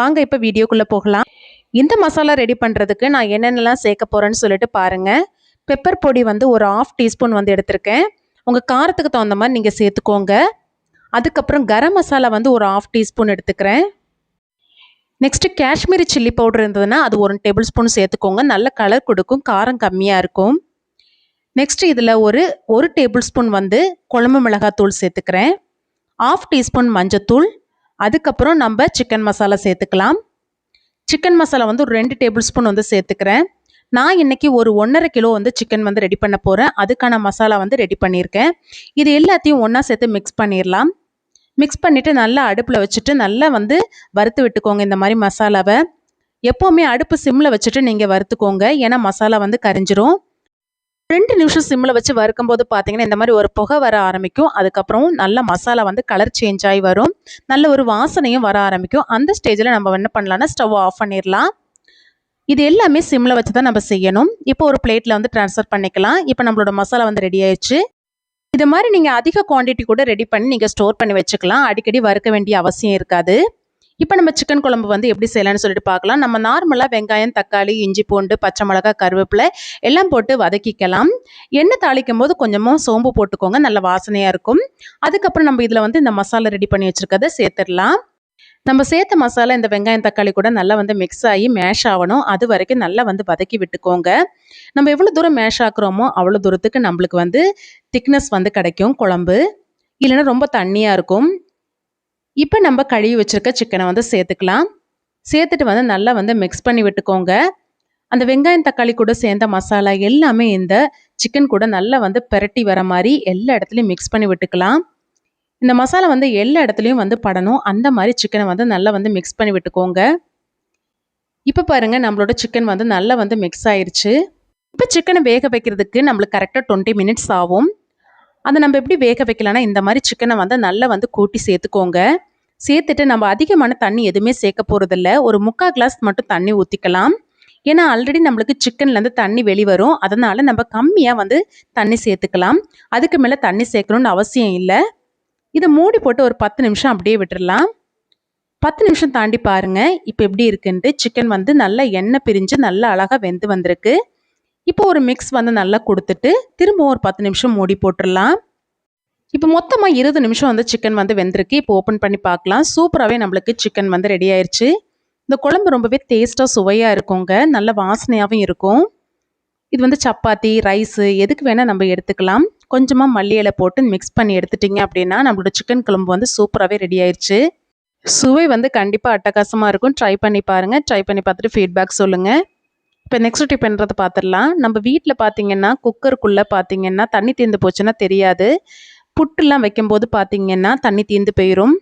வாங்க இப்போ வீடியோக்குள்ளே போகலாம். இந்த மசாலா ரெடி பண்ணுறதுக்கு நான் என்னென்னலாம் சேர்க்க போகிறேன்னு சொல்லிட்டு பாருங்கள். பெப்பர் பொடி வந்து ஒரு 1/2 டீஸ்பூன் வந்து எடுத்திருக்கேன். உங்கள் காரத்துக்கு தகுந்த மாதிரி நீங்கள் சேர்த்துக்கோங்க. அதுக்கப்புறம் கரம் மசாலா வந்து ஒரு 1/2 டீஸ்பூன் எடுத்துக்கிறேன். நெக்ஸ்ட்டு காஷ்மீரி சில்லி பவுடர் இருந்ததுன்னா அது 1 டேபிள் ஸ்பூன் சேர்த்துக்கோங்க. நல்ல கலர் கொடுக்கும், காரம் கம்மியாக இருக்கும். நெக்ஸ்ட்டு இதில் ஒரு டேபிள் ஸ்பூன் வந்து குழம்பு மிளகாத்தூள் சேர்த்துக்கிறேன். 1/2 டீஸ்பூன் மஞ்சத்தூள். அதுக்கப்புறம் நம்ம சிக்கன் மசாலா சேர்த்துக்கலாம். சிக்கன் மசாலா வந்து ஒரு 2 டேபிள் ஸ்பூன் வந்து சேர்த்துக்கிறேன். நான் இன்றைக்கி ஒரு 1.5 கிலோ வந்து சிக்கன் வந்து ரெடி பண்ண போகிறேன். அதுக்கான மசாலா வந்து ரெடி பண்ணியிருக்கேன். இது எல்லாத்தையும் ஒன்றா சேர்த்து மிக்ஸ் பண்ணிடலாம். மிக்ஸ் பண்ணிவிட்டு நல்லா அடுப்பில் வச்சுட்டு நல்லா வந்து வறுத்து விட்டுக்கோங்க. இந்த மாதிரி மசாலாவை எப்போவுமே அடுப்பு சிம்மில் வச்சுட்டு நீங்கள் வறுத்துக்கோங்க. ஏன்னா மசாலா வந்து கரிஞ்சிரும். 2 நிமிஷம் சிம்மில் வச்சு வறுக்கும் போது பார்த்தீங்கன்னா இந்த மாதிரி ஒரு புகை வர ஆரம்பிக்கும். அதுக்கப்புறம் நல்ல மசாலா வந்து கலர் சேஞ்ச் ஆகி வரும். நல்ல ஒரு வாசனையும் வர ஆரம்பிக்கும். அந்த ஸ்டேஜில் நம்ம என்ன பண்ணலான்னா ஸ்டவ் ஆஃப் பண்ணிடலாம். இது எல்லாமே சிம்மில் வச்சு தான் நம்ம செய்யணும். இப்போ ஒரு பிளேட்டில் வந்து ட்ரான்ஸ்ஃபர் பண்ணிக்கலாம். இப்போ நம்மளோட மசாலா வந்து ரெடி ஆயிடுச்சு. இது மாதிரி நீங்கள் அதிக குவான்டிட்டி கூட ரெடி பண்ணி நீங்கள் ஸ்டோர் பண்ணி வச்சுக்கலாம். அடிக்கடி வறுக்க வேண்டிய அவசியம் இருக்காது. இப்போ நம்ம சிக்கன் குழம்பு வந்து எப்படி செய்யலாம்னு சொல்லிட்டு பார்க்கலாம். நம்ம நார்மலாக வெங்காயம், தக்காளி, இஞ்சி, பூண்டு, பச்சை மிளகாய், கருவேப்பிலை எல்லாம் போட்டு வதக்கிக்கலாம். எண்ணெய் தாளிக்கும் போது கொஞ்சமாக சோம்பு போட்டுக்கோங்க, நல்ல வாசனையாக இருக்கும். அதுக்கப்புறம் நம்ம இதில் வந்து இந்த மசாலா ரெடி பண்ணி வச்சுருக்கதை சேர்த்துடலாம். நம்ம சேர்த்த மசாலா இந்த வெங்காயம், தக்காளி கூட நல்லா வந்து மிக்ஸ் ஆகி மேஷ் ஆகணும். அது வரைக்கும் நல்லா வந்து வதக்கி விட்டுக்கோங்க. நம்ம எவ்வளோ தூரம் மேஷ் ஆக்குறோமோ அவ்வளோ தூரத்துக்கு நம்மளுக்கு வந்து திக்னஸ் வந்து கிடைக்கும் குழம்பு. இல்லைன்னா ரொம்ப தண்ணியாக இருக்கும். இப்போ நம்ம கழுவி வச்சுருக்க சிக்கனை வந்து சேர்த்துக்கலாம். சேர்த்துட்டு வந்து நல்லா வந்து மிக்ஸ் பண்ணி விட்டுக்கோங்க. அந்த வெங்காயம், தக்காளி கூட சேர்ந்த மசாலா எல்லாமே இந்த சிக்கன் கூட நல்லா வந்து பெரட்டி வர மாதிரி எல்லா இடத்துலையும் மிக்ஸ் பண்ணி விட்டுக்கலாம். இந்த மசாலா வந்து எல்லா இடத்துலையும் வந்து படணும். அந்த மாதிரி சிக்கனை வந்து நல்லா வந்து மிக்ஸ் பண்ணி விட்டுக்கோங்க. இப்போ பாருங்கள், நம்மளோட சிக்கன் வந்து நல்லா வந்து மிக்ஸ் ஆயிடுச்சு. இப்போ சிக்கனை வேக வைக்கிறதுக்கு நம்மளுக்கு கரெக்டாக 20 மினிட்ஸ் ஆகும். அதை நம்ம எப்படி வேக வைக்கலாம்னா இந்த மாதிரி சிக்கனை வந்து நல்லா வந்து கூட்டி சேர்த்துக்கோங்க. சேர்த்துட்டு நம்ம அதிகமான தண்ணி எதுவுமே சேர்க்க போகிறதில்ல. ஒரு 3/4 கிளாஸ் மட்டும் தண்ணி ஊற்றிக்கலாம். ஏன்னா ஆல்ரெடி நம்மளுக்கு சிக்கன்லேருந்து தண்ணி வெளிவரும். அதனால் நம்ம கம்மியாக வந்து தண்ணி சேர்த்துக்கலாம். அதுக்கு மேலே தண்ணி சேர்க்கணுன்னு அவசியம் இல்லை. இதை மூடி போட்டு ஒரு 10 நிமிஷம் அப்படியே விட்டுறலாம். 10 நிமிஷம் தாண்டி பாருங்க இப்போ எப்படி இருக்குன்ட்டு. சிக்கன் வந்து நல்லா எண்ணெய் பிரிஞ்சு நல்லா அழகாக வெந்து வந்திருக்கு. இப்போ ஒரு மிக்ஸ் வந்து நல்லா கொடுத்துட்டு திரும்பவும் ஒரு 10 நிமிஷம் மூடி போட்டுடலாம். இப்போ மொத்தமாக 20 நிமிஷம் வந்து சிக்கன் வந்து வெந்திருக்கு. இப்போ ஓப்பன் பண்ணி பார்க்கலாம். சூப்பராகவே நம்மளுக்கு சிக்கன் வந்து ரெடி ஆயிடுச்சு. இந்த குழம்பு ரொம்பவே டேஸ்ட்டாக சுவையாக இருக்குங்க. நல்ல வாசனையாகவும் இருக்கும். இது வந்து சப்பாத்தி, ரைஸு எதுக்கு வேணால் நம்ம எடுத்துக்கலாம். கொஞ்சமாக மல்லி இலை போட்டு மிக்ஸ் பண்ணி எடுத்துட்டிங்க அப்படின்னா நம்மளோட சிக்கன் குழம்பு வந்து சூப்பராகவே ரெடி ஆயிடுச்சு. சுவை வந்து கண்டிப்பாக அட்டகாசமாக இருக்கும். ட்ரை பண்ணி பாருங்கள். ட்ரை பண்ணி பார்த்துட்டு ஃபீட்பேக் சொல்லுங்கள். இப்போ நெக்ஸ்ட் டிப் என்னறதை பார்த்துடலாம். நம்ம வீட்டில் பார்த்தீங்கன்னா குக்கருக்குள்ளே பார்த்தீங்கன்னா தண்ணி தீர்ந்து போச்சுன்னா தெரியாது. புட்டுலாம் வைக்கும்போது பார்த்தீங்கன்னா தண்ணி தீர்ந்து போயிடும்.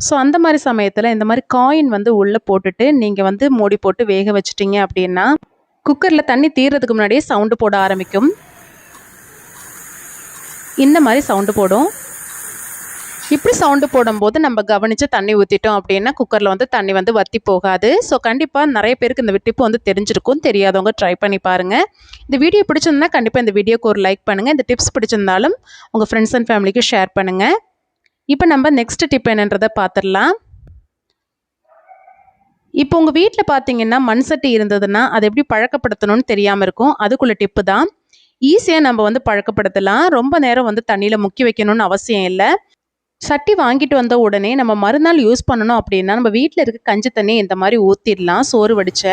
ஸோ அந்த மாதிரி சமயத்தில் இந்த மாதிரி காயின் வந்து உள்ளே போட்டுட்டு நீங்கள் வந்து மூடி போட்டு வேக வச்சிட்டிங்க அப்படின்னா குக்கரில் தண்ணி தீர்றதுக்கு முன்னாடியே சவுண்டு போட ஆரம்பிக்கும். இந்த மாதிரி சவுண்டு போடும். இப்படி சவுண்டு போடும்போது நம்ம கவனித்து தண்ணி ஊற்றிட்டோம் அப்படின்னா குக்கரில் வந்து தண்ணி வந்து வற்றி போகாது. ஸோ கண்டிப்பாக நிறைய பேருக்கு இந்த டிப்பு வந்து தெரிஞ்சிருக்கும். தெரியாதவங்க ட்ரை பண்ணி பாருங்கள். இந்த வீடியோ பிடிச்சிருந்தா கண்டிப்பாக இந்த வீடியோக்கு ஒரு லைக் பண்ணுங்கள். இந்த டிப்ஸ் பிடிச்சிருந்தாலும் உங்கள் ஃப்ரெண்ட்ஸ் அண்ட் ஃபேமிலிக்கு ஷேர் பண்ணுங்கள். இப்போ நம்ம நெக்ஸ்ட் டிப் என்னன்றதை பார்த்துடலாம். இப்போ உங்கள் வீட்டில் பார்த்தீங்கன்னா மண் சட்டி இருந்ததுன்னா அதை எப்படி பழக்கப்படுத்தணும்னு தெரியாமல் இருக்கும். அதுக்குள்ள டிப்பு தான். ஈஸியாக நம்ம வந்து பழக்கப்படுத்தலாம். ரொம்ப நேரம் வந்து தண்ணியில் முக்கி வைக்கணும்னு அவசியம் இல்லை. சட்டி வாங்கிட்டு வந்த உடனே நம்ம மறுநாள் யூஸ் பண்ணணும் அப்படின்னா நம்ம வீட்டில் இருக்க கஞ்சி தண்ணி இந்த மாதிரி ஊற்றிடலாம். சோறு வடிச்ச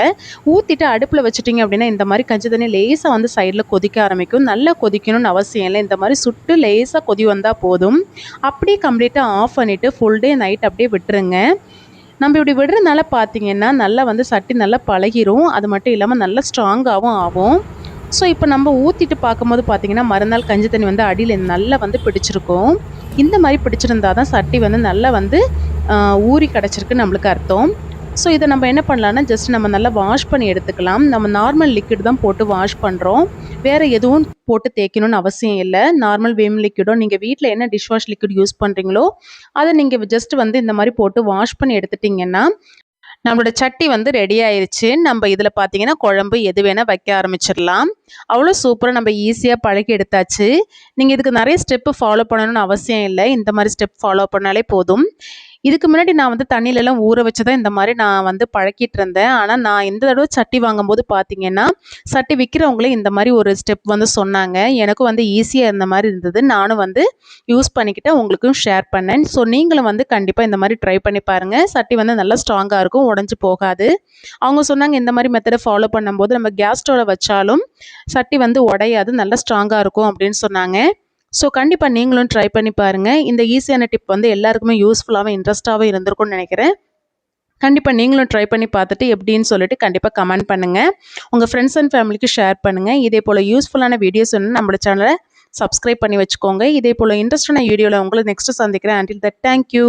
ஊற்றிட்டு அடுப்பில் வச்சுட்டிங்க அப்படின்னா இந்த மாதிரி கஞ்சி தண்ணி லேசாக வந்து சைடில் கொதிக்க ஆரம்பிக்கும். நல்லா கொதிக்கணும்னு அவசியம் இல்லை. இந்த மாதிரி சுட்டு லேசாக கொதி வந்தால் போதும். அப்படியே கம்ப்ளீட்டாக ஆஃப் பண்ணிவிட்டு ஃபுல் டே நைட் அப்படியே விட்டுருங்க. நம்ம இப்படி விடுறதுனால பார்த்தீங்கன்னா நல்லா வந்து சட்டி நல்லா பழகிரும். அது மட்டும் இல்லாமல் நல்லா ஸ்ட்ராங்காகவும் ஆகும். ஸோ இப்போ நம்ம ஊற்றிட்டு பார்க்கும்போது பார்த்தீங்கன்னா மறுநாள் கஞ்சி தண்ணி வந்து அடியில் நல்லா வந்து பிடிச்சிருக்கும். இந்த மாதிரி பிடிச்சிருந்தா தான் சட்டி வந்து நல்லா வந்து ஊறி கிடச்சிருக்கு நம்மளுக்கு அர்த்தம். ஸோ இதை நம்ம என்ன பண்ணலான்னா ஜஸ்ட் நம்ம நல்லா வாஷ் பண்ணி எடுத்துக்கலாம். நம்ம நார்மல் லிக்விட் தான் போட்டு வாஷ் பண்ணுறோம். வேறு எதுவும் போட்டு தேய்க்கணும்னு அவசியம் இல்லை. நார்மல் விம் லிக்விடோ நீங்கள் வீட்டில் என்ன டிஷ் வாஷ் லிக்விட் யூஸ் பண்ணுறீங்களோ அதை நீங்கள் ஜஸ்ட் வந்து இந்த மாதிரி போட்டு வாஷ் பண்ணி எடுத்துட்டிங்கன்னா நம்மளோட சட்டி வந்து ரெடி ஆயிடுச்சு. நம்ம இதில் பார்த்தீங்கன்னா குழம்பு எது வேணால் வைக்க ஆரம்பிச்சிடலாம். அவ்வளோ சூப்பராக நம்ம ஈஸியாக பழகி எடுத்தாச்சு. நீங்கள் இதுக்கு நிறைய ஸ்டெப்பு ஃபாலோ பண்ணணும்னு அவசியம் இல்லை. இந்த மாதிரி ஸ்டெப் ஃபாலோ பண்ணாலே போதும். இதுக்கு முன்னாடி நான் வந்து தண்ணியிலலாம் ஊற வச்சு தான் இந்த மாதிரி நான் வந்து பழக்கிட்டு இருந்தேன். ஆனால் நான் இந்த தடவை சட்டி வாங்கும்போது பார்த்தீங்கன்னா சட்டி விற்கிறவங்களே இந்த மாதிரி ஒரு ஸ்டெப் வந்து சொன்னாங்க. எனக்கும் வந்து ஈஸியாக இந்த மாதிரி இருந்தது. நானும் வந்து யூஸ் பண்ணிக்கிட்டேன், உங்களுக்கும் ஷேர் பண்ணேன். ஸோ நீங்களும் வந்து கண்டிப்பாக இந்த மாதிரி ட்ரை பண்ணி பாருங்கள். சட்டி வந்து நல்லா ஸ்ட்ராங்காக இருக்கும், உடஞ்சி போகாது. அவங்க சொன்னாங்க இந்த மாதிரி மெத்தடை ஃபாலோ பண்ணும்போது நம்ம கேஸ் ஸ்டவ்வில் வச்சாலும் சட்டி வந்து உடையாது, நல்லா ஸ்ட்ராங்காக இருக்கும் அப்படின்னு சொன்னாங்க. ஸோ கண்டிப்பாக நீங்களும் ட்ரை பண்ணி பாருங்கள். இந்த ஈஸியான டிப் வந்து எல்லாருக்குமே யூஸ்ஃபுல்லாகவும் இன்ட்ரெஸ்ட்டாகவும் இருந்திருக்கும்னு நினைக்கிறேன். கண்டிப்பாக நீங்களும் ட்ரை பண்ணி பார்த்துட்டு எப்படின்னு சொல்லிட்டு கண்டிப்பாக கமெண்ட் பண்ணுங்கள். உங்கள் ஃப்ரெண்ட்ஸ் அண்ட் ஃபேமிலிக்கு ஷேர் பண்ணுங்கள். இதே போல் யூஸ்ஃபுல்லான வீடியோஸ் வந்து நம்மளோட சேனலை சப்ஸ்கிரைப் பண்ணி வச்சுக்கோங்க. இதே போல் இன்ட்ரெஸ்டான வீடியோவில் உங்களை நெக்ஸ்ட்டு சந்திக்கிறேன். until that, thank you.